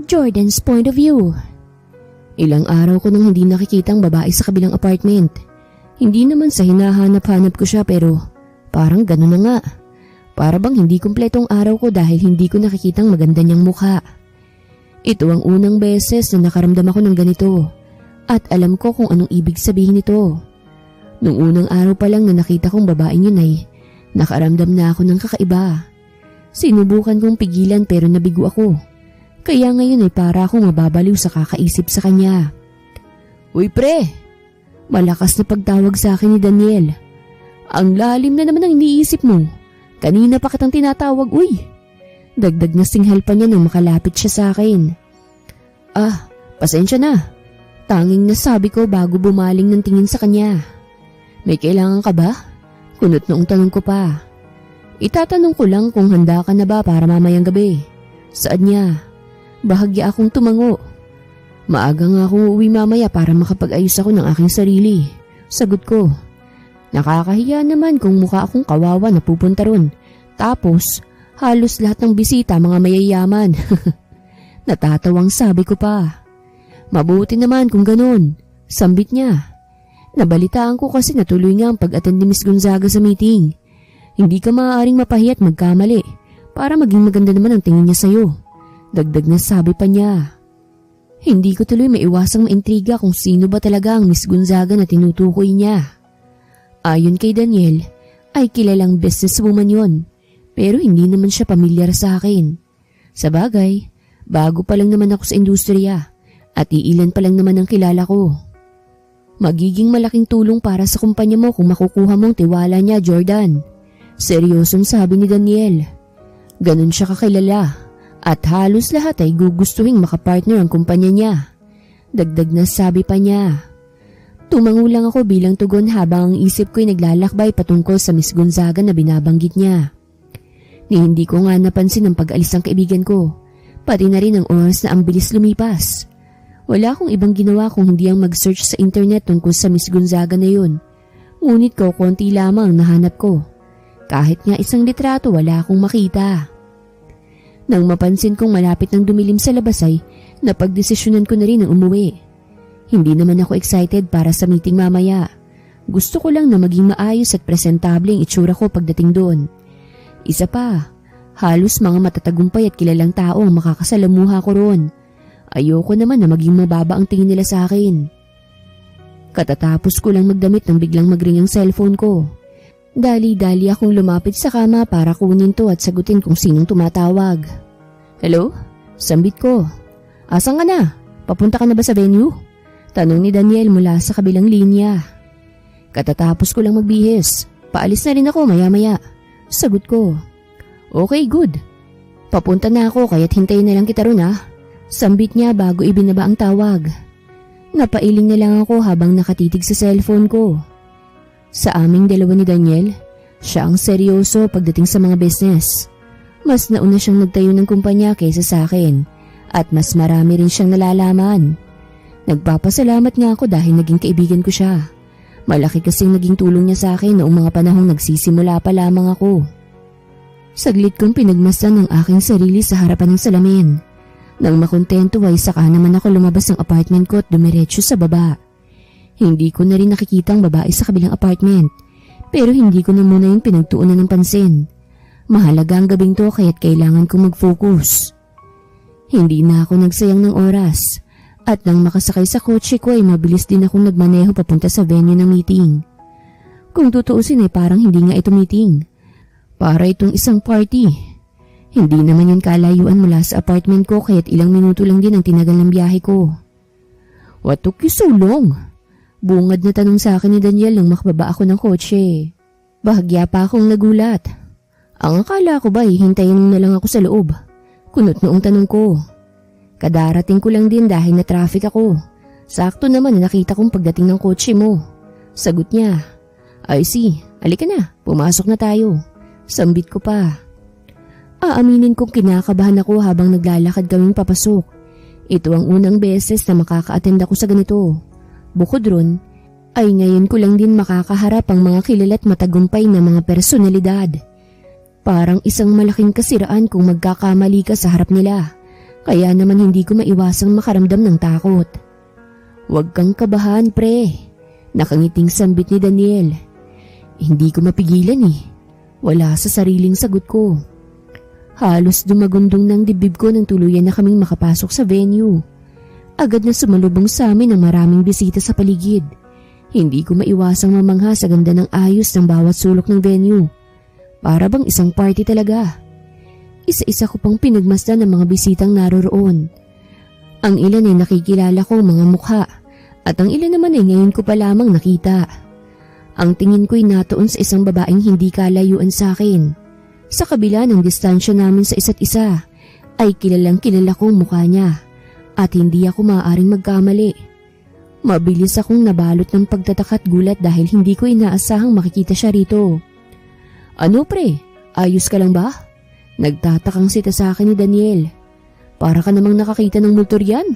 S1: Jordan's point of view. Ilang araw ko nang hindi nakikita ang babae sa kabilang apartment. Hindi naman sa hinahanap-hanap ko siya pero parang gano'n na nga. Para bang hindi kumpletong araw ko dahil hindi ko nakikitang maganda niyang mukha. Ito ang unang beses na nakaramdam ako ng ganito at alam ko kung anong ibig sabihin nito. Nung unang araw pa lang na nakita kong babaeng yun ay nakaramdam na ako ng kakaiba. Sinubukan kong pigilan pero nabigo ako. Kaya ngayon ay para akong mababaliw sa kakaisip sa kanya. Uy pre! Malakas na pagtawag sa akin ni Daniel. Ang lalim na naman ang iniisip mo. Kanina pa kitang tinatawag, uy. Dagdag na singhal pa niya nang makalapit siya sa akin. Pasensya na. Tanging nasabi ko bago bumaling ng tingin sa kanya. May kailangan ka ba? Kunot noong tanong ko pa. Itatanong ko lang kung handa ka na ba para mamayang gabi. Saan niya? Bahagya akong tumango. Maaga nga akong uuwi mamaya para makapag-ayos ako ng aking sarili. Sagot ko. Nakakahiya naman kung mukha akong kawawa na pupunta ron. Tapos, halos lahat ng bisita mga mayayaman. Natatawang sabi ko pa. Mabuti naman kung ganun. Sambit niya. Nabalitaan ko kasi natuloy nga ang pag-attend ni Miss Gonzaga sa meeting. Hindi ka maaaring mapahiya at magkamali para maging maganda naman ang tingin niya sa'yo. Dagdag na sabi pa niya. Hindi ko tuloy maiwasang maintriga kung sino ba talaga ang Miss Gonzaga na tinutukoy niya. Ayon kay Daniel, ay kilalang businesswoman yon, pero hindi naman siya pamilyar sa akin. Sa bagay, bago pa lang naman ako sa industriya at iilan pa lang naman ang kilala ko. Magiging malaking tulong para sa kumpanya mo kung makukuha mong tiwala niya, Jordan. Seryosong sabi ni Daniel. Ganun siya kakilala at halos lahat ay gugustuhin makapartner ang kumpanya niya. Dagdag na sabi pa niya. Tumango lang ako bilang tugon habang ang isip ko'y naglalakbay patungkol sa Miss Gonzaga na binabanggit niya. Ni hindi ko nga napansin ang pag-alis ng kaibigan ko, pati na rin ang oras na ang bilis lumipas. Wala akong ibang ginawa kung hindi ang mag-search sa internet tungkol sa Miss Gonzaga na yun. Ngunit ko konti lamang ang nahanap ko. Kahit nga isang litrato wala akong makita. Nang mapansin kong malapit ng dumilim sa labas ay napagdesisyonan ko na rin ang umuwi. Hindi naman ako excited para sa meeting mamaya. Gusto ko lang na maging maayos at presentable ang itsura ko pagdating doon. Isa pa, halos mga matatagumpay at kilalang tao ang makakasalamuha ko roon. Ayoko naman na maging mababa ang tingin nila sa akin. Katatapos ko lang magdamit nang biglang magring ang cellphone ko. Dali-dali akong lumapit sa kama para kunin to at sagutin kung sinong tumatawag. Hello? Sambit ko. Asan ka na? Papunta ka na ba sa venue? Tanong ni Daniel mula sa kabilang linya. Katatapos ko lang magbihis. Paalis na rin ako maya-maya. Sagot ko. Okay, good. Papunta na ako kaya't hintayin na lang kita ron ha. Sambit niya bago ibinaba ang tawag. Napailing na lang ako habang nakatitig sa cellphone ko. Sa aming dalawa ni Daniel, Siya ang seryoso pagdating sa mga business. Mas nauna siyang nagtayo ng kumpanya kaysa sa akin at mas marami rin siyang nalalaman. Nagpapasalamat nga ako dahil naging kaibigan ko siya. Malaki kasing naging tulong niya sa akin noong mga panahong nagsisimula pa lamang ako. Saglit kong pinagmasdan ang aking sarili sa harapan ng salamin. Nang makontento ay saka naman ako lumabas ng apartment ko at dumiretso sa baba. Hindi ko na rin nakikita ang babae sa kabilang apartment, pero hindi ko na muna yung pinagtuunan ng pansin. Mahalaga ang gabing to kaya't kailangan kong mag-focus. Hindi na ako nagsayang ng oras at nang makasakay sa kotse ko ay mabilis din akong nagmaneho papunta sa venue ng meeting. Kung tutuusin ay parang hindi nga ito meeting. Para itong isang party. Hindi naman yun kalayuan mula sa apartment ko kaya't ilang minuto lang din ang tinagal ng biyahe ko. What took you so long? Bungad na tanong sa akin ni Daniel nang makababa ako ng kotse. Bahagya pa akong nagulat. Ang akala ko ba hintayin mo na lang ako sa loob? Kunot noong tanong ko. Kadarating ko lang din dahil na traffic ako. Sakto naman na nakita kong pagdating ng kotse mo. Sagot niya. I see, halika na, pumasok na tayo. Sambit ko pa. Aaminin kong kinakabahan ako habang naglalakad kaming papasok. Ito ang unang beses na makaka-attend ako sa ganito. Bukod ron, ay ngayon ko lang din makakaharap ang mga kilala at matagumpay na mga personalidad. Parang isang malaking kasiraan kung magkakamali ka sa harap nila. Kaya naman hindi ko maiwasang makaramdam ng takot. Huwag kang kabahan, pre. Nakangiting sambit ni Daniel. Hindi ko mapigilan eh. Wala sa sariling sagot ko. Halos dumagundong ng dibdib ko nang tuluyan na kaming makapasok sa venue. Agad na sumalubong sa amin ang maraming bisita sa paligid. Hindi ko maiwasang mamangha sa ganda ng ayos ng bawat sulok ng venue. Para bang isang party talaga. Isa-isa ko pang pinagmasdan ng mga bisitang naroroon. Ang ilan ay nakikilala ko mga mukha at ang ilan naman ay ngayon ko pa lamang nakita. Ang tingin ko'y natuon sa isang babaeng hindi kalayuan sa akin. Sa kabila ng distansya namin sa isa't isa, ay kilalang kilala ko ang mukha niya at hindi ako maaaring magkamali. Mabilis akong nabalot ng pagtataka at gulat dahil hindi ko inaasahang makikita siya rito. Ano pre, ayos ka lang ba? Nagtatakang sita sa akin ni Daniel. Para ka namang nakakita ng multor yan.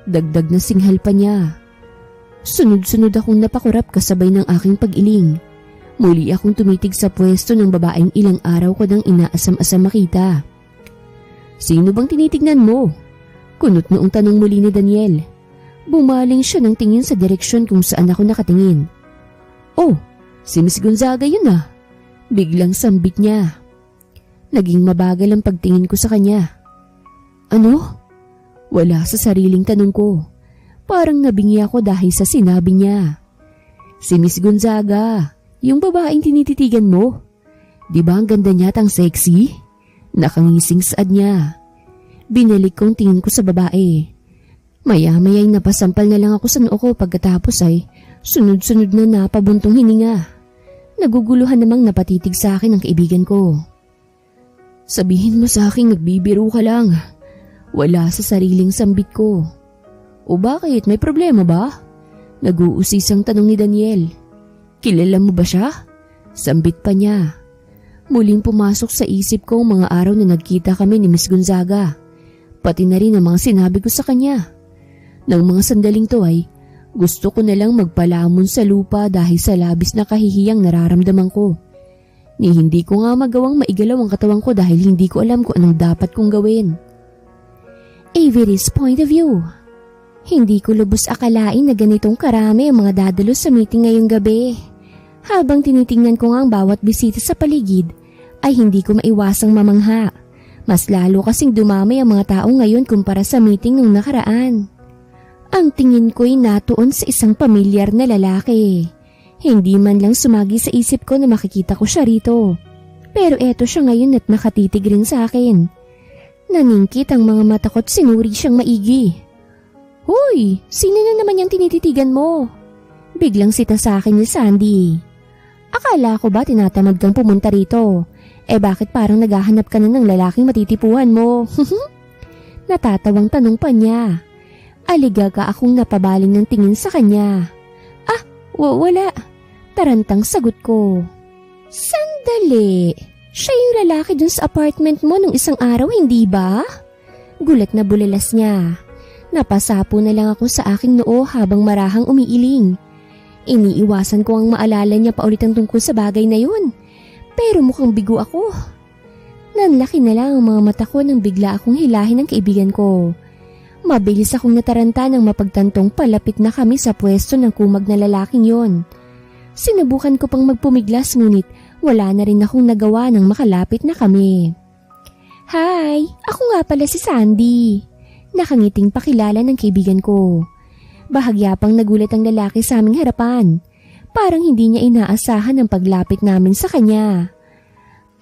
S1: Dagdag na singhal pa niya. Sunod-sunod akong napakurap kasabay ng aking pag-iling. Muli akong tumitig sa pwesto ng babaeng ilang araw ko nang inaasam-asam makita. Sino bang tinitignan mo? Kunot noong tanong muli ni Daniel. Bumaling siya ng tingin sa direksyon kung saan ako nakatingin. Oh, si Miss Gonzaga yun ah. Biglang sambit niya. Naging mabagal ang pagtingin ko sa kanya. Ano? Wala sa sariling tanong ko. Parang nabingi ako dahil sa sinabi niya. Si Miss Gonzaga, yung babaeng tinititigan mo. Di ba ang ganda niya at ang sexy? Nakangising saad niya. Binalik kong tingin ko sa babae. Maya-maya'y napasampal na lang ako sa noo ko pagkatapos ay sunod-sunod na napabuntong hininga. Naguguluhan namang napatitig sa akin ang kaibigan ko. Sabihin mo sa akin nagbibiro ka lang. Wala sa sariling sambit ko. O bakit? May problema ba? Nag-uusisang tanong ni Daniel. Kilala mo ba siya? Sambit pa niya. Muling pumasok sa isip ko ang mga araw na nagkita kami ni Miss Gonzaga. Pati na rin ang mga sinabi ko sa kanya. Nang mga sandaling to ay gusto ko na lang magpalamon sa lupa dahil sa labis na kahihiyang nararamdaman ko. Ni hindi ko nga magawang maigalaw ang katawan ko dahil hindi ko alam kung anong dapat kong gawin. Avery's point of view. Hindi ko lubos akalain na ganitong karami ang mga dadalos sa meeting ngayong gabi. Habang tinitingnan ko nga ang bawat bisita sa paligid, ay hindi ko maiwasang mamangha. Mas lalo kasing dumamay ang mga tao ngayon kumpara sa meeting nung nakaraan. Ang tingin ko'y natuon sa isang pamilyar na lalaki. Hindi man lang sumagi sa isip ko na makikita ko siya rito. Pero eto siya ngayon at nakatitig rin sa akin. Naningkit ang mga mata ko't sinuri siyang maigi. Hoy, sino na naman yung tinititigan mo? Biglang sita sa akin ni Sandy. Akala ko ba tinatamad kang pumunta rito? Bakit parang naghahanap ka na ng lalaking matitipuhan mo? Natatawang tanong pa niya. Aligaga akong napabaling ng tingin sa kanya. Wala. Tarantang sagot ko. Sandy! Sandali, siya yung lalaki dun sa apartment mo nung isang araw, hindi ba? Gulat na bulalas niya. Napasapo na lang ako sa aking noo habang marahang umiiling. Iniiwasan ko ang maalala niya paulit ang tungkol sa bagay na yun. Pero mukhang bigo ako. Nanlaki na lang ang mga mata ko nang bigla akong hilahin ng kaibigan ko. Mabilis akong nataranta nang mapagtantong palapit na kami sa pwesto ng kumag na lalaking yon. Sinubukan ko pang magpumiglas ngunit wala na rin akong nagawa nang makalapit na kami. Hi, ako nga pala si Sandy. Nakangiting pakilala ng kaibigan ko. Bahagya pang nagulat ang lalaki sa aming harapan. Parang hindi niya inaasahan ang paglapit namin sa kanya.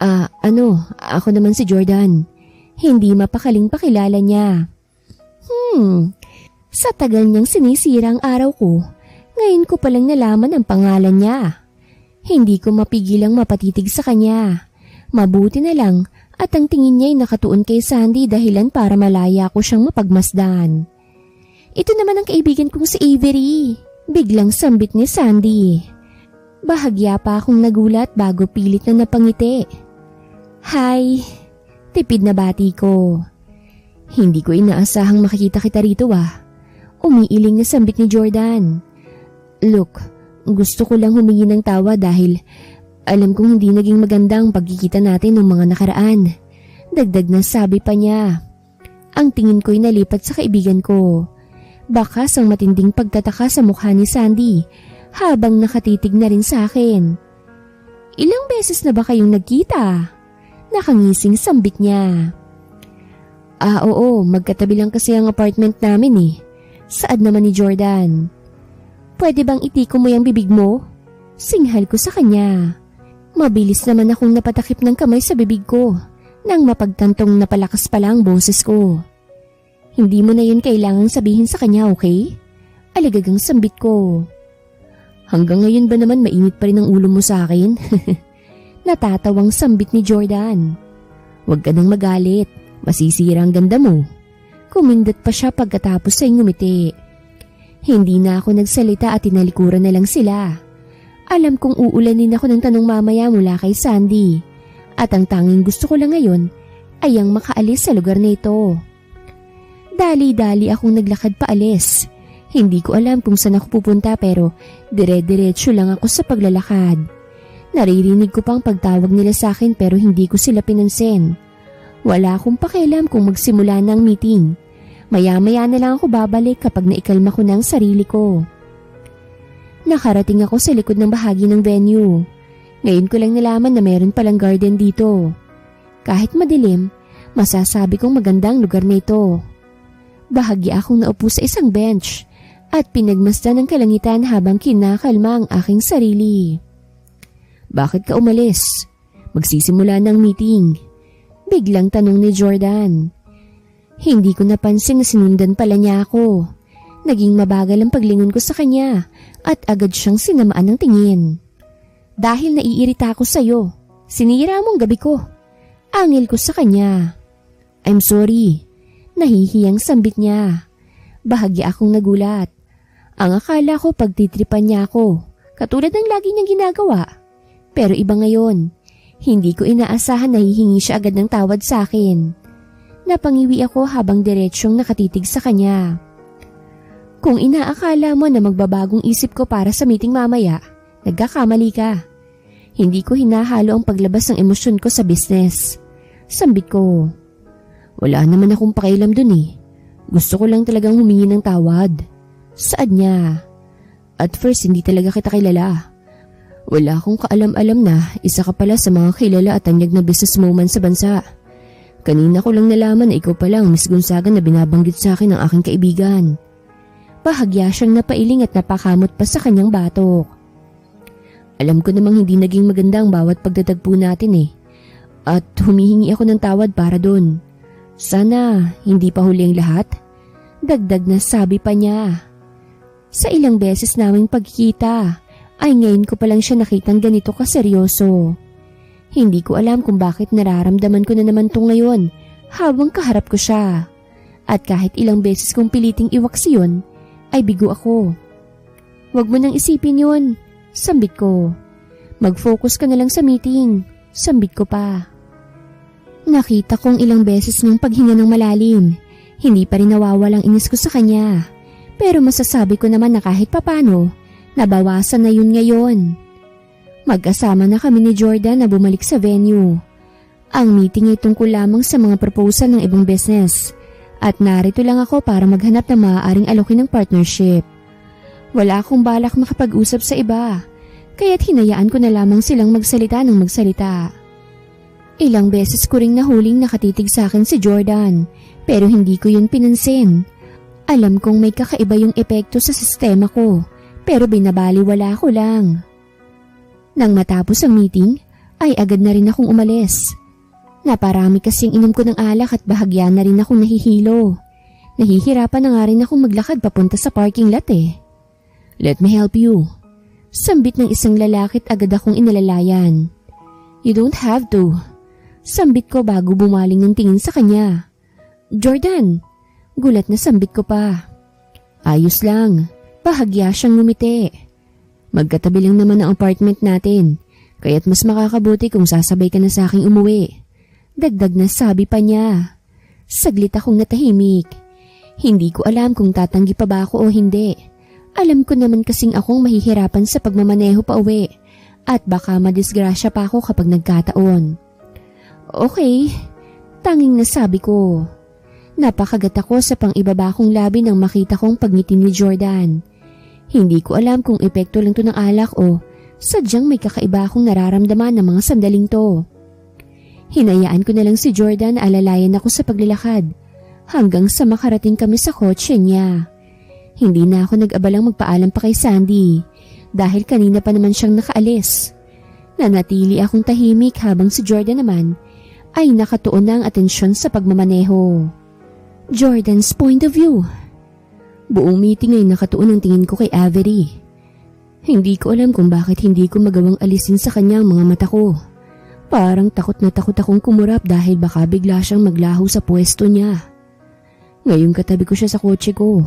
S1: Ako naman si Jordan. Hindi mapakaling pakilala niya. Sa tagal niyang sinisira ang araw ko, ngayon ko palang nalaman ang pangalan niya. Hindi ko mapigilang mapatitig sa kanya. Mabuti na lang at ang tingin niya ay nakatuon kay Sandy dahilan para malaya ko siyang mapagmasdan. Ito naman ang kaibigan kong si Avery. Biglang sambit ni Sandy. Bahagya pa akong nagulat bago pilit na napangiti. Hi, tipid na bati ko. Hindi ko inaasahang makikita kita rito Umiiling na sambit ni Jordan. Look, gusto ko lang humingi ng tawa dahil alam kong hindi naging maganda ang pagkikita natin noong mga nakaraan. Dagdag na sabi pa niya. Ang tingin ko'y nalipat sa kaibigan ko. Bakas ang matinding pagtataka sa mukha ni Sandy habang nakatitig na rin sa akin. Ilang beses na ba kayong nagkita? Nakangising sambit niya. Oo, magkatabi lang kasi ang apartment namin Saad naman ni Jordan. Pwede bang itiko mo yung bibig mo? Singhal ko sa kanya. Mabilis naman akong napatakip ng kamay sa bibig ko nang mapagtantong napalakas pala ang boses ko. Hindi mo na yun kailangang sabihin sa kanya, okay? Aligagang sambit ko. Hanggang ngayon ba naman mainit pa rin ang ulo mo sa akin? Natatawang sambit ni Jordan. Huwag ka nang magalit, masisira ang ganda mo. Kumindat pa siya pagkatapos ay ngumiti. Hindi na ako nagsalita at tinalikuran na lang sila. Alam kong uulanin ako ng tanong mamaya mula kay Sandy. At ang tanging gusto ko lang ngayon ay ang makaalis sa lugar na ito. Dali-dali akong naglakad paalis. Hindi ko alam kung saan ako pupunta pero dire-diretso lang ako sa paglalakad. Naririnig ko pang pagtawag nila sa akin pero hindi ko sila pinansin. Wala akong pakialam kung magsimula na ang meeting. Maya-maya na lang ako babalik kapag naikalma ko na ang sarili ko. Nakarating ako sa likod ng bahagi ng venue. Ngayon ko lang nalaman na meron palang garden dito. Kahit madilim, masasabi kong magandang lugar na ito. Bahagya akong naupo sa isang bench at pinagmasdan ng kalangitan habang kinakalma ang aking sarili. Bakit ka umalis? Magsisimula ng meeting. Biglang tanong ni Jordan. Hindi ko napansin na sinundan pala niya ako. Naging mabagal ang paglingon ko sa kanya at agad siyang sinamaan ng tingin. Dahil naiirita ako sa'yo, sinira mong gabi ko. Angil ko sa kanya. I'm sorry. Nahihiyang sambit niya. Bahagya akong nagulat. Ang akala ko pagtitripan niya ako, katulad ng lagi niyang ginagawa. Pero iba ngayon. Hindi ko inaasahan na hihingi siya agad ng tawad sa akin. Napangiwi ako habang diretsyong nakatitig sa kanya. Kung inaakala mo na magbabagong isip ko para sa meeting mamaya, nagkakamali ka. Hindi ko hinahalo ang paglabas ng emosyon ko sa business. Sambit ko. Wala naman akong pakialam dun Gusto ko lang talagang humingi ng tawad. Saad niya. At first hindi talaga kita kilala. Wala akong kaalam-alam na isa ka pala sa mga kilala at tanyag na businesswoman sa bansa. Kanina ko lang nalaman na ikaw pala ang Miss Gonzaga na binabanggit sa akin ng aking kaibigan. Bahagya siyang napailing at napakamot pa sa kanyang batok. Alam ko namang hindi naging maganda ang bawat pagtatagpo natin At humihingi ako ng tawad para doon. Sana hindi pa huli ang lahat. Dagdag na sabi pa niya. Sa ilang beses naming pagkikita ay ngayon ko pa lang siya nakitang ganito kaseryoso. Hindi ko alam kung bakit nararamdaman ko na naman to ngayon habang kaharap ko siya. At kahit ilang beses kong piliting iwaksi yun, ay bigo ako. Huwag mo nang isipin yun, sambit ko. Mag-focus ka na lang sa meeting. Sambit ko pa. Nakita kong ilang beses niyang paghinga ng malalim. Hindi pa rin nawawalang inis ko sa kanya. Pero masasabi ko naman na kahit papano, nabawasan na yun ngayon. Magkasama na kami ni Jordan na bumalik sa venue. Ang meeting ay tungkol lamang sa mga proposal ng ibang business. At narito lang ako para maghanap ng maaaring alokin ng partnership. Wala akong balak makapag-usap sa iba. Kaya't hinayaan ko na lamang silang magsalita ng magsalita. Ilang beses ko ring nahuling nakatitig sa akin si Jordan. Pero hindi ko yun pinansin. Alam kong may kakaiba yung epekto sa sistema ko. Pero binabaliwala ko lang. Nang matapos ang meeting, ay agad na rin akong umalis. Naparami kasing inom ko ng alak at bahagya na rin akong nahihilo. Nahihirapan na nga rin akong maglakad papunta sa parking lot eh. Let me help you. Sambit ng isang lalaki at agad akong inalalayan. You don't have to. Sambit ko bago bumaling ng tingin sa kanya. Jordan! Gulat na sambit ko pa. Ayos lang. Bahagya siyang ngumiti. Magkatabi lang naman ang apartment natin. Kaya't mas makakabuti kung sasabay ka na sa aking umuwi. Dagdag na sabi pa niya. Saglit akong natahimik. Hindi ko alam kung tatanggi pa ba ako o hindi. Alam ko naman kasing akong mahihirapan sa pagmamaneho pa uwi. At baka madisgrasya pa ako kapag nagkataon. Okay. Tanging nasabi ko. Napakagat ako sa pang-ibaba kong labi nang makita kong pagngiti ni Jordan. Hindi ko alam kung epekto lang to ng alak o sadyang may kakaiba akong nararamdaman ng mga sandaling to. Hinayaan ko na lang si Jordan na alalayan ako sa paglalakad hanggang sa makarating kami sa kotse niya. Hindi na ako nag-abalang magpaalam pa kay Sandy dahil kanina pa naman siyang nakaalis. Nanatili akong tahimik habang si Jordan naman ay nakatuon na ang atensyon sa pagmamaneho. Jordan's point of view. Buong meeting ay nakatuon ang tingin ko kay Avery. Hindi ko alam kung bakit hindi ko magawang alisin sa kanya ang mga mata ko. Parang takot na takot akong kumurap dahil baka bigla siyang maglaho sa pwesto niya. Ngayong katabi ko siya sa kotse ko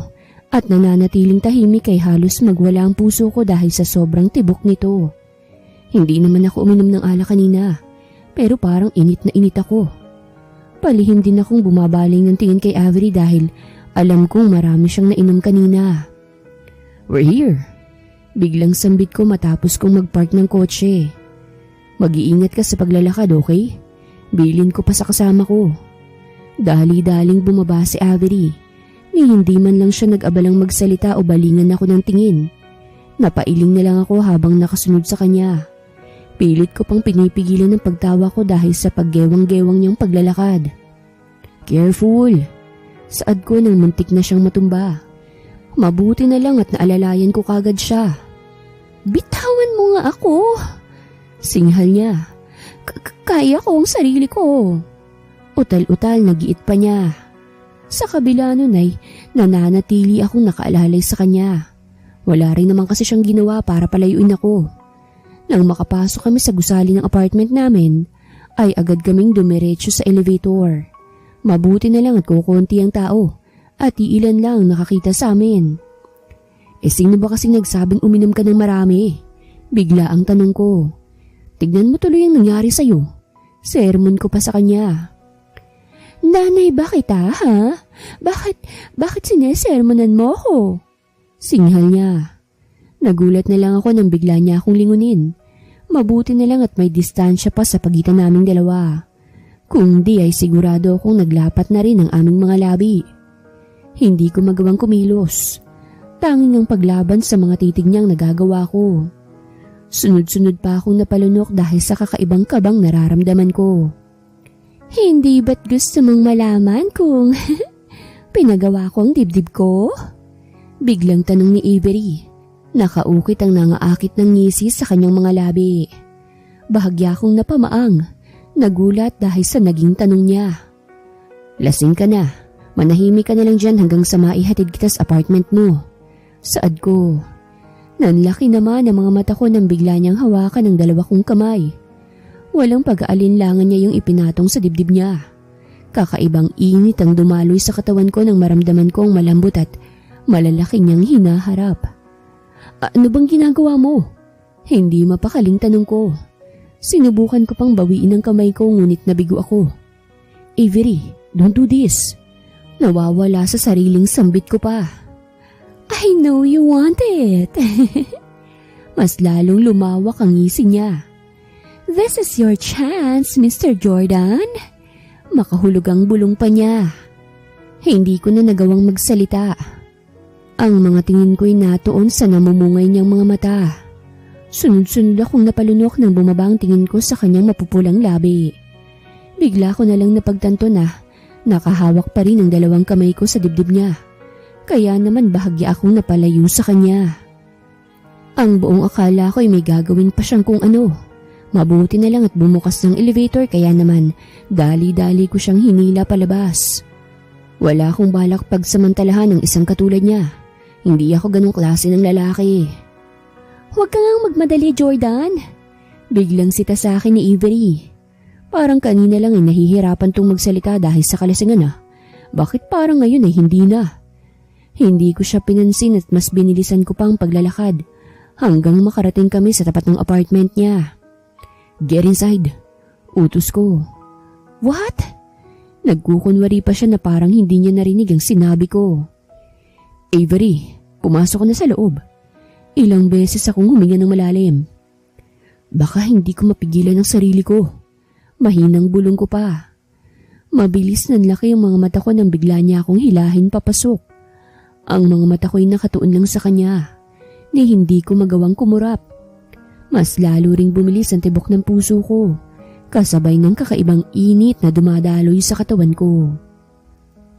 S1: at nananatiling tahimik ay halos magwala ang puso ko dahil sa sobrang tibok nito. Hindi naman ako uminom ng alak kanina pero parang init na init ako. Palihim din akong bumabaling ng tingin kay Avery dahil alam kong marami siyang nainom kanina. We're here. Biglang sambit ko matapos kong magpark ng kotse. Mag-iingat ka sa paglalakad, okay? Bilin ko pa sa kasama ko. Dali-daling bumaba si Avery. Ni hindi man lang siya nag-abalang magsalita o balingan ako ng tingin. Napailing na lang ako habang nakasunod sa kanya. Pilit ko pang pinipigilan ng pagtawa ko dahil sa paggewang-gewang niyang paglalakad. Careful! Saad ko nang muntik na siyang matumba. Mabuti na lang at naalalayan ko kagad siya. Bitawan mo nga ako! Singhal niya. Kaya ko ang sarili ko. Utal-utal nagiit pa niya. Sa kabila nun ay nananatili akong nakaalalay sa kanya. Wala rin naman kasi siyang ginawa para palayuin ako. Nang makapasok kami sa gusali ng apartment namin, ay agad kaming dumiretso sa elevator. Mabuti na lang at kukunti ang tao at iilan lang nakakita sa amin. Sino ba kasing nagsabing uminom ka ng marami? Bigla ang tanong ko. Tignan mo tuloy ang nangyari sa'yo. Sermon ko pa sa kanya. Nanay, bakit ha? Bakit sinesermonan mo ko? Singhal niya. Nagulat na lang ako nang bigla niya akong lingunin. Mabuti na lang at may distansya pa sa pagitan naming dalawa. Kung di ay sigurado akong naglapat na rin ang aming mga labi. Hindi ko magawang kumilos. Tanging ang paglaban sa mga titig niyang nagagawa ko. Sunod-sunod pa akong napalunok dahil sa kakaibang kabang nararamdaman ko. Hindi ba't gusto mong malaman kung pinagawa ko ang dibdib ko? Biglang tanong ni Avery. Nakaukit ang nangaakit ng ngisi sa kanyang mga labi. Bahagya akong napamaang. Nagulat dahil sa naging tanong niya. Lasing ka na. Manahimik ka na lang dyan hanggang sa maihatid kita sa apartment mo. Saad ko. Nanlaki naman ang mga mata ko nang bigla niyang hawakan ng dalawa kong kamay. Walang pag-aalinlangan niya yung ipinatong sa dibdib niya. Kakaibang init ang dumaloy sa katawan ko nang maramdaman ko ang malambot at malalaki niyang hinaharap. Ano bang ginagawa mo? Hindi mapakaling tanong ko. Sinubukan ko pang bawiin ang kamay ko ngunit nabigo ako. Avery, don't do this. Nawawala sa sariling sambit ko pa. I know you want it. Mas lalong lumawak ang ngisi niya. This is your chance, Mr. Jordan. Makahulog ang bulong pa niya. Hindi ko na nagawang magsalita. Ang mga tingin ko'y natuon sa namumungay niyang mga mata. Sunod-sunod akong napalunok nang bumaba ang tingin ko sa kanyang mapupulang labi. Bigla ko na lang napagtanto na nakahawak pa rin ang dalawang kamay ko sa dibdib niya. Kaya naman bahagya akong napalayo sa kanya. Ang buong akala ko'y may gagawin pa siyang kung ano. Mabuti na lang at bumukas ng elevator kaya naman dali-dali ko siyang hinila palabas. Wala akong balak pagsamantalahan ng isang katulad niya. Hindi ako ganong klase ng lalaki. Huwag ka ngang magmadali, Jordan. Biglang sita sa akin ni Avery. Parang kanina lang ay nahihirapan tong magsalita dahil sa kalasingan na. Bakit parang ngayon ay hindi na? Hindi ko siya pinansin at mas binilisan ko pang paglalakad hanggang makarating kami sa tapat ng apartment niya. Get inside. Utos ko. What? Nagkukunwari pa siya na parang hindi niya narinig ang sinabi ko. Avery, pumasok ka na sa loob. Ilang beses akong huminga ng malalim. Baka hindi ko mapigilan ang sarili ko. Mahinang bulong ko pa. Mabilis nanlaki ang mga mata ko nang bigla niya akong hilahin papasok. Ang mga mata ko'y nakatuon lang sa kanya, ni hindi ko magawang kumurap. Mas lalo ring bumilis ang tibok ng puso ko, kasabay ng kakaibang init na dumadaloy sa katawan ko.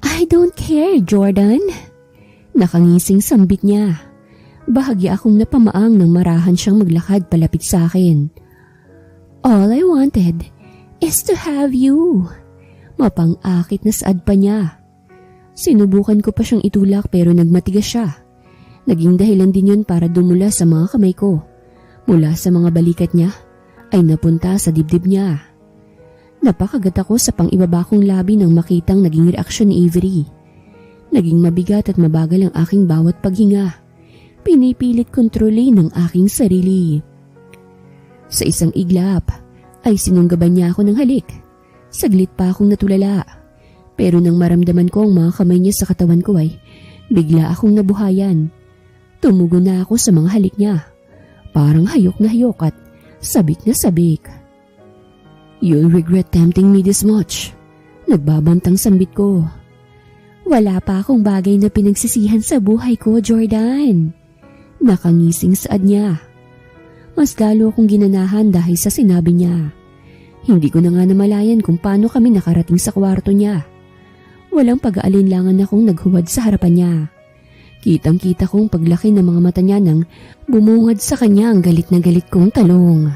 S1: I don't care, Jordan. Nakangising sambit niya. Bahagya akong napamaang nang marahan siyang maglakad palapit sa akin. All I wanted is to have you. Mapang-akit na saad pa niya. Sinubukan ko pa siyang itulak pero nagmatigas siya. Naging dahilan din yun para dumula sa mga kamay ko. Mula sa mga balikat niya ay napunta sa dibdib niya. Napakagat ako sa pang-ibaba kong labi nang makitang naging reaksyon ni Avery. Naging mabigat at mabagal ang aking bawat paghinga. Pinipilit kontrolin ng aking sarili. Sa isang iglap ay sinunggaban niya ako ng halik. Saglit pa akong natulala. Pero nang maramdaman ko ang mga kamay niya sa katawan ko ay bigla akong nabuhayan. Tumugon na ako sa mga halik niya. Parang hayok na hayok at sabik na sabik. You'll regret tempting me this much. Nagbabantang sambit ko. Wala pa akong bagay na pinagsisihan sa buhay ko, Jordan. Nakangising saad niya. Mas lalo akong ginanahan dahil sa sinabi niya. Hindi ko na nga namalayan kung paano kami nakarating sa kwarto niya. Walang pag-aalinlangan akong naghuwad sa harapan niya. Kitang-kita kong paglaki ng mga mata niya nang bumungad sa kanya ang galit na galit kong talong.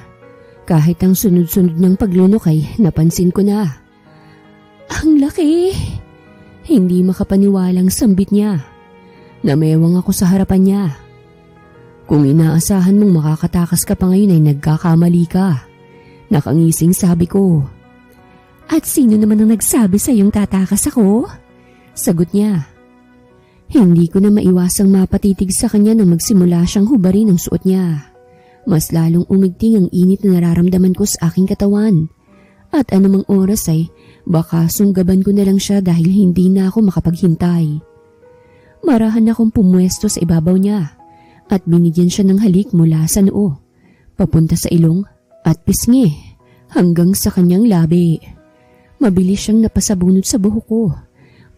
S1: Kahit ang sunod-sunod niyang paglunok ay napansin ko na. Ang laki! Hindi makapaniwalang sambit niya. Namewang ako sa harapan niya. Kung inaasahan mong makakatakas ka pa ngayon ay nagkakamali ka. Nakangising sabi ko. At sino naman ang nagsabi sa iyong tatakas ako? Sagot niya. Hindi ko na maiwasang mapatitig sa kanya nang magsimula siyang hubarin ang suot niya. Mas lalong umigting ang init na nararamdaman ko sa aking katawan. At anumang oras ay baka sunggaban ko na lang siya dahil hindi na ako makapaghintay. Marahan akong pumwesto sa ibabaw niya. At binigyan siya ng halik mula sa noo, papunta sa ilong at pisngi hanggang sa kanyang labi. Mabilis siyang napasabunod sa buhok ko,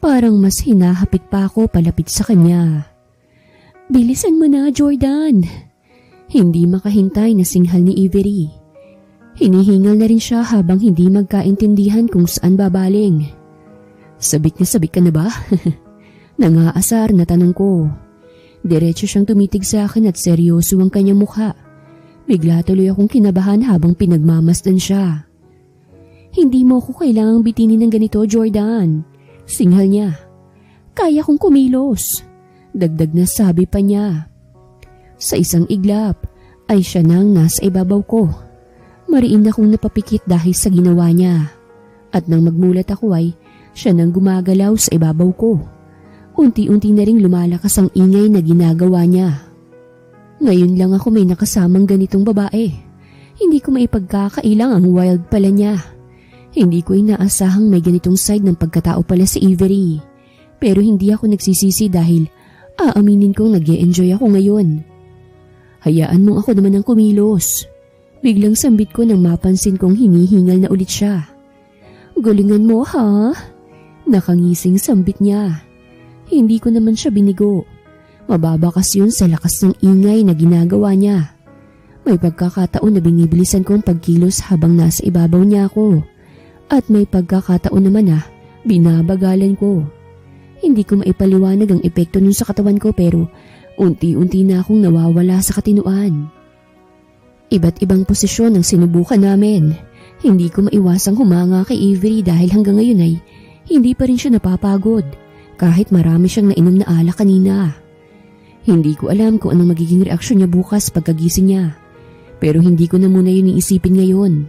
S1: parang mas hinahapit pa ako palapit sa kanya. Bilisan mo na, Jordan. Hindi makahintay na singhal ni Avery. Hinihingal na rin siya habang hindi magkaintindihan kung saan babaling. Sabik ka na ba? Nangaasar na tanong ko. Diretso siyang tumitig sa akin at seryoso ang kanyang mukha. Bigla tuloy akong kinabahan habang pinagmamasdan siya. Hindi mo ko kailangang bitinin ng ganito, Jordan. Singhal niya. Kaya kong kumilos. Dagdag na sabi pa niya. Sa isang iglap ay siya nang nasa ibabaw ko. Mariin akong napapikit dahil sa ginawa niya. At nang magmulat ako ay siya nang gumagalaw sa ibabaw ko. Unti-unti na ring lumalakas ang ingay na ginagawa niya. Ngayon lang ako may nakasamang ganitong babae. Hindi ko maipagkakailang ang wild pala niya. Hindi ko inaasahang may ganitong side ng pagkatao pala si Avery. Pero hindi ako nagsisisi dahil aaminin kong nag-e-enjoy ako ngayon. Hayaan mong ako naman ang kumilos. Biglang sambit ko nang mapansin kong hinihingal na ulit siya. Galingan mo ha? Nakangising sambit niya. Hindi ko naman siya binigo. Mababa kasi yun sa lakas ng ingay na ginagawa niya. May pagkakataon na binibilisan ko ang pagkilos habang nasa ibabaw niya ako. At may pagkakataon naman na binabagalan ko. Hindi ko maipaliwanag ang epekto nun sa katawan ko pero unti-unti na akong nawawala sa katinuan. Iba't ibang posisyon ang sinubukan namin. Hindi ko maiwasang humanga kay Avery dahil hanggang ngayon ay hindi pa rin siya napapagod kahit marami siyang nainom na alak kanina. Hindi ko alam kung anong magiging reaksyon niya bukas pagkagising niya. Pero hindi ko na muna yun iisipin ngayon.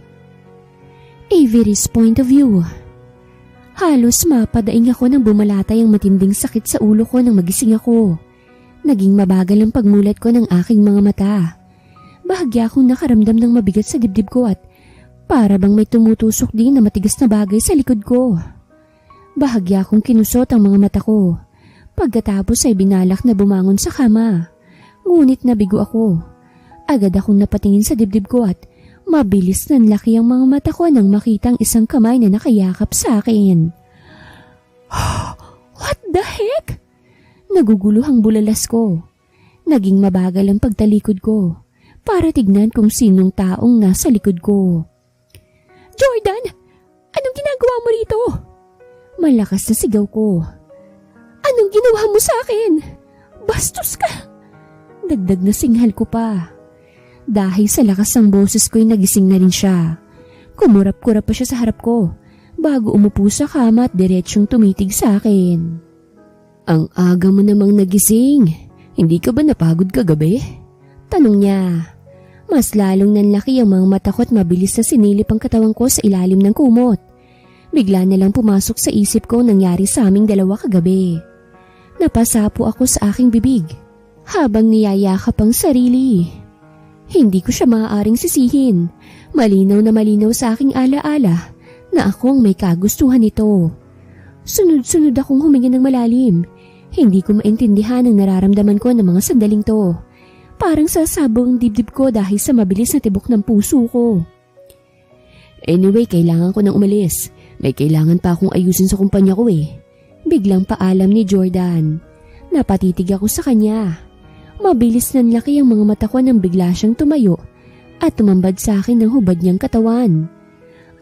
S1: Avery's point of view. Halos mapadaing ako nang bumalatay ang matinding sakit sa ulo ko nang magising ako. Naging mabagal ang pagmulat ko ng aking mga mata. Bahagya akong nakaramdam ng mabigat sa dibdib ko at para bang may tumutusok din na matigas na bagay sa likod ko. Bahagya akong kinusot ang mga mata ko. Pagkatapos ay binalak na bumangon sa kama. Ngunit nabigo ako. Agad akong napatingin sa dibdib ko at mabilis nanlaki ang mga mata ko nang makitang isang kamay na nakayakap sa akin. What the heck? Naguguluhang bulalas ko. Naging mabagal ang pagtalikod ko para tignan kung sinong taong nasa likod ko. Jordan! Anong ginagawa mo rito? Malakas na sigaw ko. Anong ginawa mo sa akin? Bastos ka! Dagdag na singhal ko pa. Dahil sa lakas ng boses ko'y nagising na rin siya. Kumurap-kurap pa siya sa harap ko bago umupo sa kama at diretsyong tumitig sa akin. Ang aga mo namang nagising. Hindi ka ba napagod kagabi? Tanong niya. Mas lalong nanlaki ang mga mata ko at mabilis na sinilip ang katawan ko sa ilalim ng kumot. Bigla na lang pumasok sa isip ko nangyari sa aming dalawa kagabi. Napasapo ako sa aking bibig habang niyayakap ang sarili. Hindi ko siya maaaring sisihin. Malinaw na malinaw sa aking alaala na ako ang may kagustuhan nito. Sunod-sunod akong huminga ng malalim. Hindi ko maintindihan ang nararamdaman ko ng mga sandaling to. Parang sasabog ang dibdib ko dahil sa mabilis na tibok ng puso ko. Anyway, kailangan ko nang umalis. May kailangan pa akong ayusin sa kumpanya ko eh. Biglang paalam ni Jordan. Napatitig ako sa kanya. Mabilis nanlaki ang mga mata ko nang bigla siyang tumayo at tumambad sa akin ng hubad niyang katawan.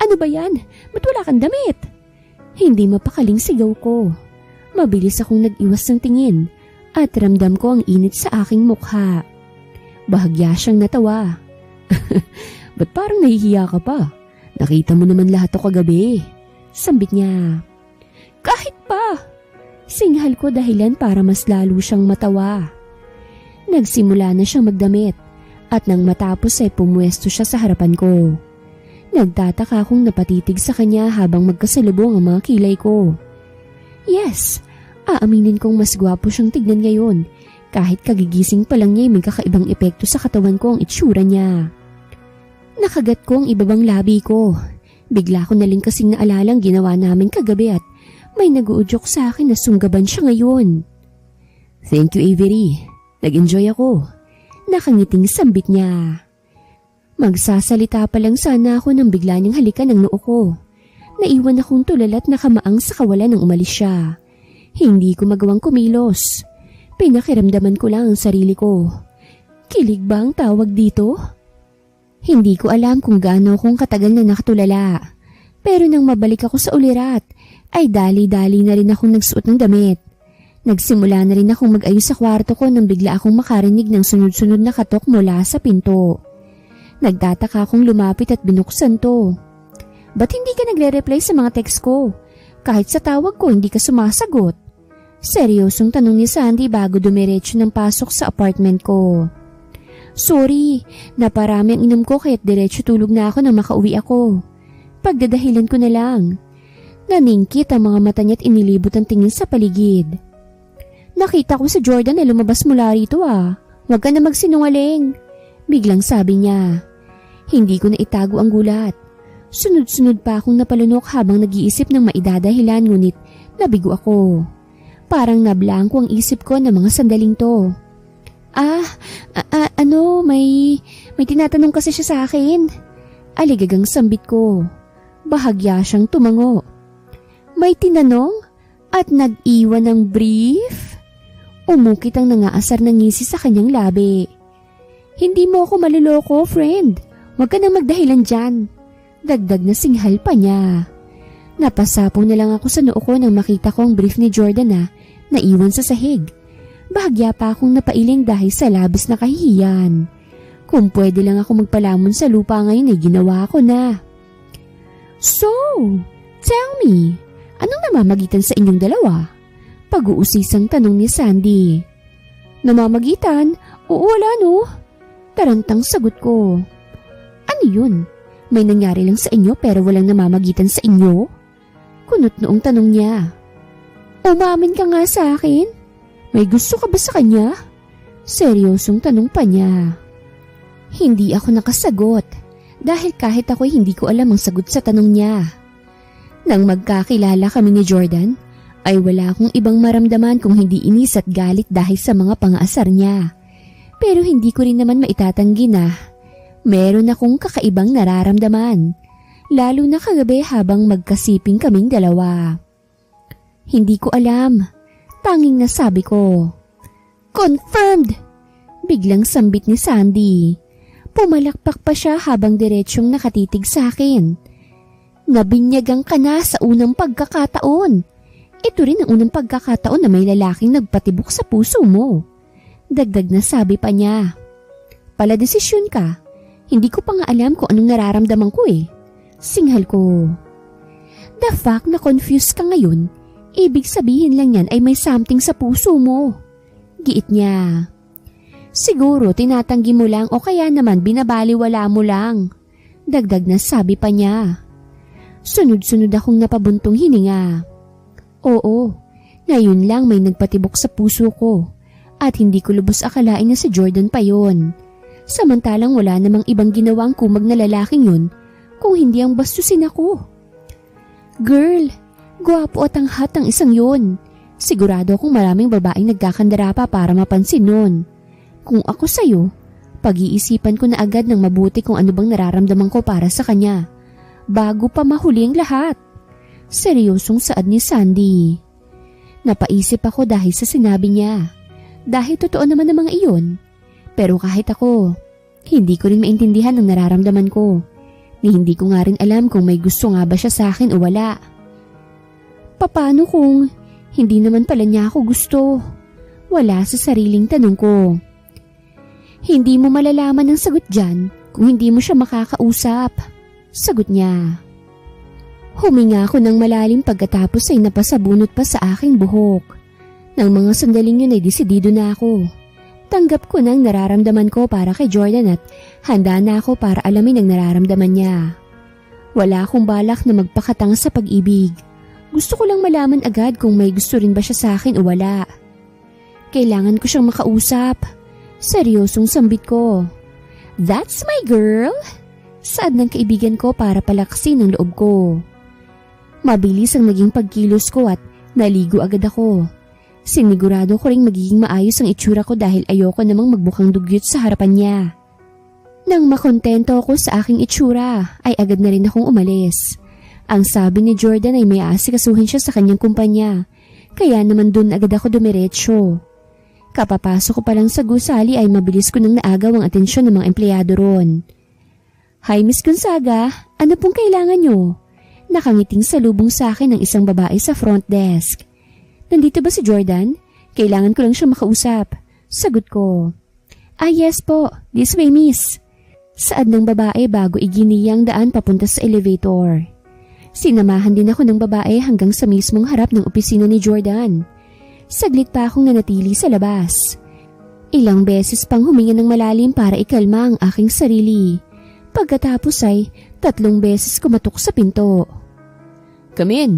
S1: Ano ba yan? Ba't wala kang damit? Hindi mapakaling sigaw ko. Mabilis akong nag-iwas ng tingin at ramdam ko ang init sa aking mukha. Bahagya siyang natawa. Ba't parang nahihiya ka pa? Nakita mo naman lahat to kagabi. Sambit niya. Kahit pa! Singhal ko dahilan para mas lalo siyang matawa. Nagsimula na siyang magdamit at nang matapos ay pumwesto siya sa harapan ko. Nagtataka akong napatitig sa kanya habang magkasalubong ang mga kilay ko. Yes, aaminin kong mas gwapo siyang tignan ngayon kahit kagigising pa lang niya may kakaibang epekto sa katawan ko ang itsura niya. Nakagat ko ang ibabang labi ko. Bigla ko na rin kasing naalalang ginawa namin kagabi at may nag-uudyok sa akin na sunggaban siya ngayon. Thank you, Avery. Nag-enjoy ako. Nakangiting sambit niya. Magsasalita pa lang sana ako nang bigla niyang halikan ang noo ko. Naiwan akong tulalat na kamaang sa kawalan nang umalis siya. Hindi ko magawang kumilos. Pinakiramdaman ko lang ang sarili ko. Kilig ba ang tawag dito? Hindi ko alam kung gaano akong katagal na nakatulala. Pero nang mabalik ako sa ulirat, ay dali-dali na rin akong nagsuot ng damit. Nagsimula na rin akong mag-ayos sa kwarto ko nang bigla akong makarinig ng sunod-sunod na katok mula sa pinto. Nagtataka akong lumapit at binuksan to. Ba't hindi ka nagre-reply sa mga text ko? Kahit sa tawag ko hindi ka sumasagot. Seryosong tanong ni Sandy bago dumiretso ng pasok sa apartment ko. Sorry, naparami ang inom ko kaya't diretso tulog na ako nang makauwi ako. Pagdadahilan ko na lang. Naningkit ang mga mata niya at inilibot ang tingin sa paligid. Nakita ko sa Jordan na lumabas mula rito ah. Huwag ka na magsinungaling. Biglang sabi niya. Hindi ko na itago ang gulat. Sunod-sunod pa akong napalunok habang nag-iisip ng maidadahilan ngunit nabigo ako. Parang nablangko ang isip ko ng mga sandaling to. May tinatanong kasi siya sa akin. Aligagang sambit ko. Bahagya siyang tumango. May tinanong at nag-iwan ng brief? Umukit ang nangaasar ng ngisi sa kanyang labi. Hindi mo ako maluloko, friend. Huwag ka nang magdahilan dyan. Dagdag na singhal pa niya. Napasapong na lang ako sa noo ko nang makita ko ang brief ni Jordan na naiwan sa sahig. Bahagya pa akong napailing dahil sa labis na kahihiyan. Kung pwede lang ako magpalamon sa lupa ngayon ay ginawa ko na. So, tell me, anong namamagitan sa inyong dalawa? Pag-uusisang tanong ni Sandy. Namamagitan? Oo, wala no. Tarantang sagot ko. Ano yun? May nangyari lang sa inyo pero walang namamagitan sa inyo? Kunot noong tanong niya. Umamin ka nga sa akin? May gusto ka ba sa kanya? Seryosong tanong pa niya. Hindi ako nakasagot dahil kahit ako'y hindi ko alam ang sagot sa tanong niya. Nang magkakilala kami ni Jordan, ay wala akong ibang maramdaman kung hindi inis at galit dahil sa mga pangaasar niya. Pero hindi ko rin naman maitatanggi na meron akong kakaibang nararamdaman, lalo na kagabi habang magkasiping kaming dalawa. Hindi ko alam, tanging nasabi ko. Confirmed! Biglang sambit ni Sandy. Pumalakpak pa siya habang diretsyong nakatitig sa akin. Nabinyagang ka na sa unang pagkakataon. Ito rin ang unang pagkakataon na may lalaking nagpatibok sa puso mo. Dagdag na sabi pa niya. Paladesisyon ka. Hindi ko pa nga alam kung anong nararamdaman ko eh. Singhal ko. The fact na confused ka ngayon, ibig sabihin lang yan ay may something sa puso mo. Giit niya. Siguro tinatanggi mo lang o kaya naman binabaliwala mo lang. Dagdag na sabi pa niya. Sunod-sunod akong napabuntong hininga. Oo, ngayon lang may nagpatibok sa puso ko at hindi ko lubos akalain na si Jordan pa yon. Samantalang wala namang ibang ginawang kumag na lalaking yun kung hindi ang bastusin ako. Girl, gwapo at anghat ang isang yun. Sigurado akong maraming babaeng nagkakandara pa para mapansin nun. Kung ako sa'yo, pag-iisipan ko na agad ng mabuti kung ano bang nararamdaman ko para sa kanya bago pa mahuli ang lahat. Seryosong saad ni Sandy. Napaisip ako dahil sa sinabi niya. Dahil totoo naman ang mga iyon. Pero kahit ako, hindi ko rin maintindihan ang nararamdaman ko. Ni hindi ko nga rin alam kung may gusto nga ba siya sa akin o wala. Paano kung hindi naman pala niya ako gusto? Wala sa sariling tanong ko. Hindi mo malalaman ang sagot dyan kung hindi mo siya makakausap. Sagot niya. Huminga ako ng malalim pagkatapos ay napasabunot pa sa aking buhok. Nang mga sandaling yun ay desidido na ako. Tanggap ko na ang nararamdaman ko para kay Jordan at handa na ako para alamin ang nararamdaman niya. Wala akong balak na magpakatanga sa pag-ibig. Gusto ko lang malaman agad kung may gusto rin ba siya sa akin o wala. Kailangan ko siyang makausap. Seryosong sambit ko. That's my girl! Saad ng kaibigan ko para palaksin ang loob ko. Mabilis ang naging pagkilos ko at naligo agad ako. Sinigurado ko ring magiging maayos ang itsura ko dahil ayoko namang magbukang dugyot sa harapan niya. Nang makontento ako sa aking itsura, ay agad na rin akong umalis. Ang sabi ni Jordan ay may aasikasuhin siya sa kanyang kumpanya, kaya naman dun agad ako dumiretso. Kapapasok ko pa lang sa gusali ay mabilis ko nang naagaw ang atensyon ng mga empleyado ron. Hi Miss Gonzaga, ano pong kailangan nyo? Nakangiting salubong sa akin ng isang babae sa front desk. Nandito ba si Jordan? Kailangan ko lang siya makausap. Sagot ko. Yes po. This way, miss. Saad ng babae bago iginiyang daan papunta sa elevator. Sinamahan din ako ng babae hanggang sa mismong harap ng opisina ni Jordan. Saglit pa akong nanatili sa labas. Ilang beses pang huminga ng malalim para ikalma ang aking sarili. Pagkatapos ay 3 beses kumatok sa pinto. Come in.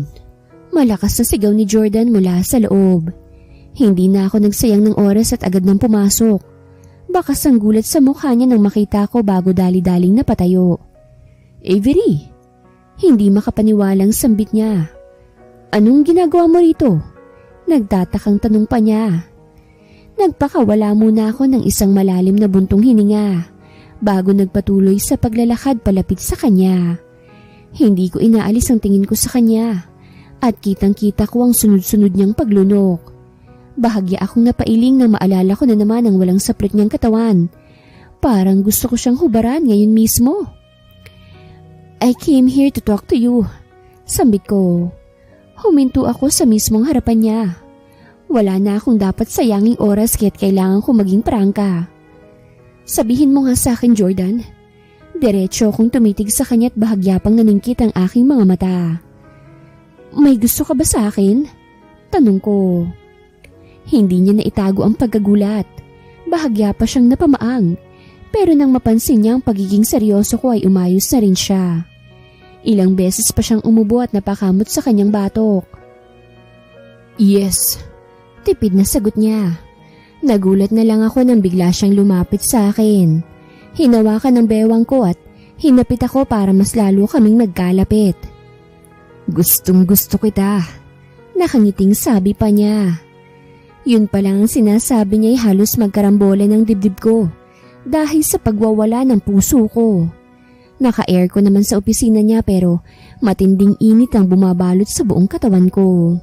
S1: Malakas na sigaw ni Jordan mula sa loob. Hindi na ako nagsayang ng oras at agad nang pumasok. Bakas ang gulat sa mukha niya nang makita ko bago dali-daling napatayo. Avery! Hindi makapaniwalang sambit niya. Anong ginagawa mo rito? Nagtatakang tanong pa niya. Nagpakawala muna ako ng isang malalim na buntong hininga bago nagpatuloy sa paglalakad palapit sa kanya. Hindi ko inaalis ang tingin ko sa kanya at kitang-kita ko ang sunod-sunod niyang paglunok. Bahagya akong napailing nang maalala ko na naman ang walang saprit niyang katawan. Parang gusto ko siyang hubaran ngayon mismo. I came here to talk to you. Sambit ko. Huminto ako sa mismong harapan niya. Wala na akong dapat sayanging oras kaya't kailangan ko maging prangka. Sabihin mo nga sa akin, Jordan. Diretso akong tumitig sa kanya at bahagya pang naningkit ang aking mga mata. May gusto ka ba sa akin? Tanong ko. Hindi niya naitago ang pagkagulat. Bahagya pa siyang napamaang. Pero nang mapansin niya ang pagiging seryoso ko ay umayos na rin siya. Ilang beses pa siyang umubo at napakamot sa kanyang batok. Yes. Tipid na sagot niya. Nagulat na lang ako nang bigla siyang lumapit sa akin. Hinawakan ng bewang ko at hinapit ako para mas lalo kaming magkalapit. Gustong gusto kita. Nakangiting sabi pa niya. Yun pa lang ang sinasabi niya ay halos magkarambola ng dibdib ko dahil sa pagwawala ng puso ko. Naka-air ko naman sa opisina niya pero matinding init ang bumabalot sa buong katawan ko.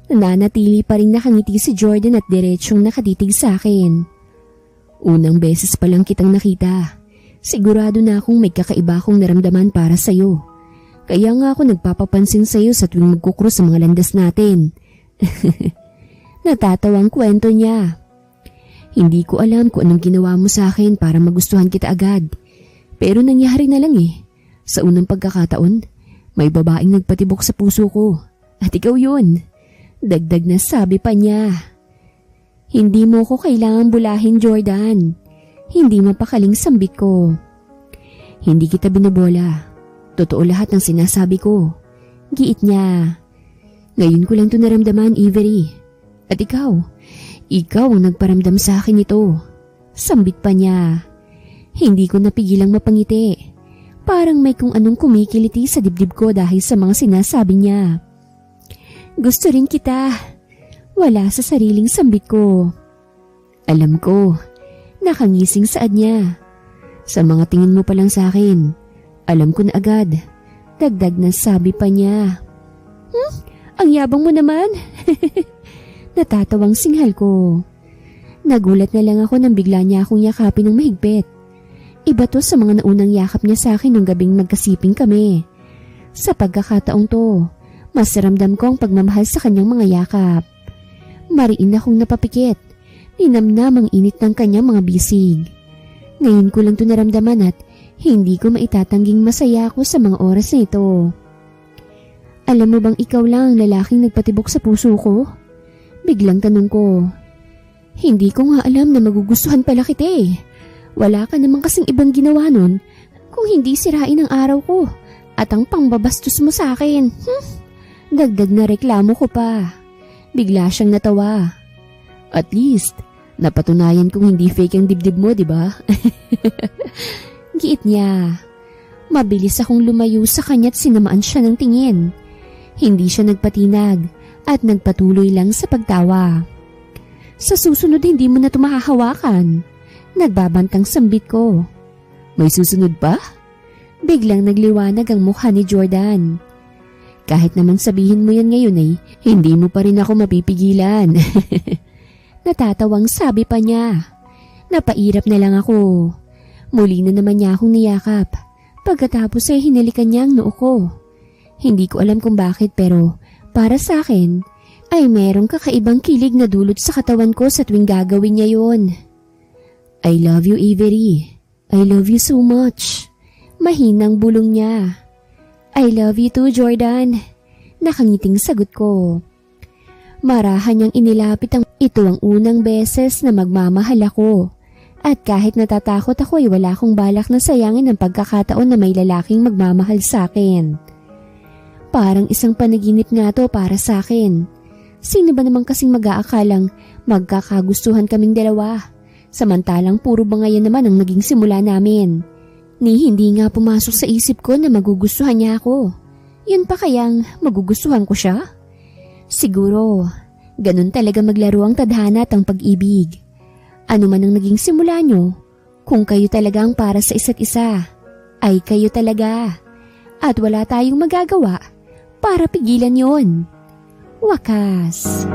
S1: Nananatili pa rin nakangiti si Jordan at diretsyong nakatitig sa akin. Unang beses pa lang kitang nakita. Sigurado na akong may kakaiba akong naramdaman para sa'yo. Kaya nga ako nagpapapansin sa'yo sa tuwing magkukrus sa mga landas natin. Natatawang kwento niya. Hindi ko alam kung anong ginawa mo sa akin para magustuhan kita agad. Pero nangyari na lang eh. Sa unang pagkakataon, may babaeng nagpatibok sa puso ko. At ikaw yun. Dagdag na sabi pa niya. Hindi mo ko kailangang bulahin, Jordan. Hindi mapakaling sambit ko. Hindi kita binobola. Totoo lahat ng sinasabi ko. Giit niya. Ngayon ko lang ito naramdaman, Avery. At ikaw ang nagparamdam sa akin ito. Sambit pa niya. Hindi ko napigilang mapangiti. Parang may kung anong kumikiliti sa dibdib ko dahil sa mga sinasabi niya. Gusto rin kita. Wala sa sariling sambit ko. Alam ko. Nakangising saad niya. Sa mga tingin mo pa lang sa akin, alam ko na agad. Dagdag na sabi pa niya. Ang yabang mo naman. Natatawang singhal ko. Nagulat na lang ako nang bigla niya akong yakapin ng mahigpit. Iba to sa mga naunang yakap niya sa akin nung gabing magkasiping kami. Sa pagkakataong to, mas ramdam ko ang pagmamahal sa kanyang mga yakap. Mariin akong napapikit. Ninamnam ang init ng kanyang mga bisig. Ngayon ko lang ito naramdaman at hindi ko maitatangging masaya ako sa mga oras na ito. Alam mo bang ikaw lang ang lalaking nagpatibok sa puso ko? Biglang tanong ko. Hindi ko nga alam na magugustuhan pala kita eh. Wala ka namang kasing ibang ginawa nun kung hindi sirain ang araw ko at ang pangbabastos mo sa akin. Dagdag na reklamo ko pa. Bigla siyang natawa. At least, napatunayan kong hindi fake ang dibdib mo, di ba? Giit niya. Mabilis akong lumayo sa kanya at sinamaan siya ng tingin. Hindi siya nagpatinag at nagpatuloy lang sa pagtawa. Sa susunod hindi mo na ito mahahawakan. Nagbabantang sambit ko. May susunod pa? Biglang nagliwanag ang mukha ni Jordan. Kahit naman sabihin mo yan ngayon ay hindi mo pa rin ako mapipigilan. Natatawang sabi pa niya. Napairap na lang ako. Muli na naman niya akong niyakap. Pagkatapos ay hinalikan niya ang noo ko. Hindi ko alam kung bakit pero para sa akin ay merong kakaibang kilig na dulot sa katawan ko sa tuwing gagawin niya yon. I love you, Avery. I love you so much. Mahinang bulong niya. I love you too, Jordan. Nakangiting sagot ko. Marahan niyang inilapit ito ang unang beses na magmamahal ako. At kahit natatakot ako ay wala akong balak na sayangin ang pagkakataon na may lalaking magmamahal sa akin. Parang isang panaginip nga to para sa akin. Sino ba naman kasing mag-aakalang magkakagustuhan kaming dalawa? Samantalang puro bangayan naman ang naging simula namin. Ni hindi nga pumasok sa isip ko na magugustuhan niya ako. Yun pa kayang magugustuhan ko siya? Siguro, ganun talaga maglaro ang tadhana at ang pag-ibig. Ano man ang naging simula nyo, kung kayo talaga ang para sa isa't isa, ay kayo talaga. At wala tayong magagawa para pigilan yon. Wakas.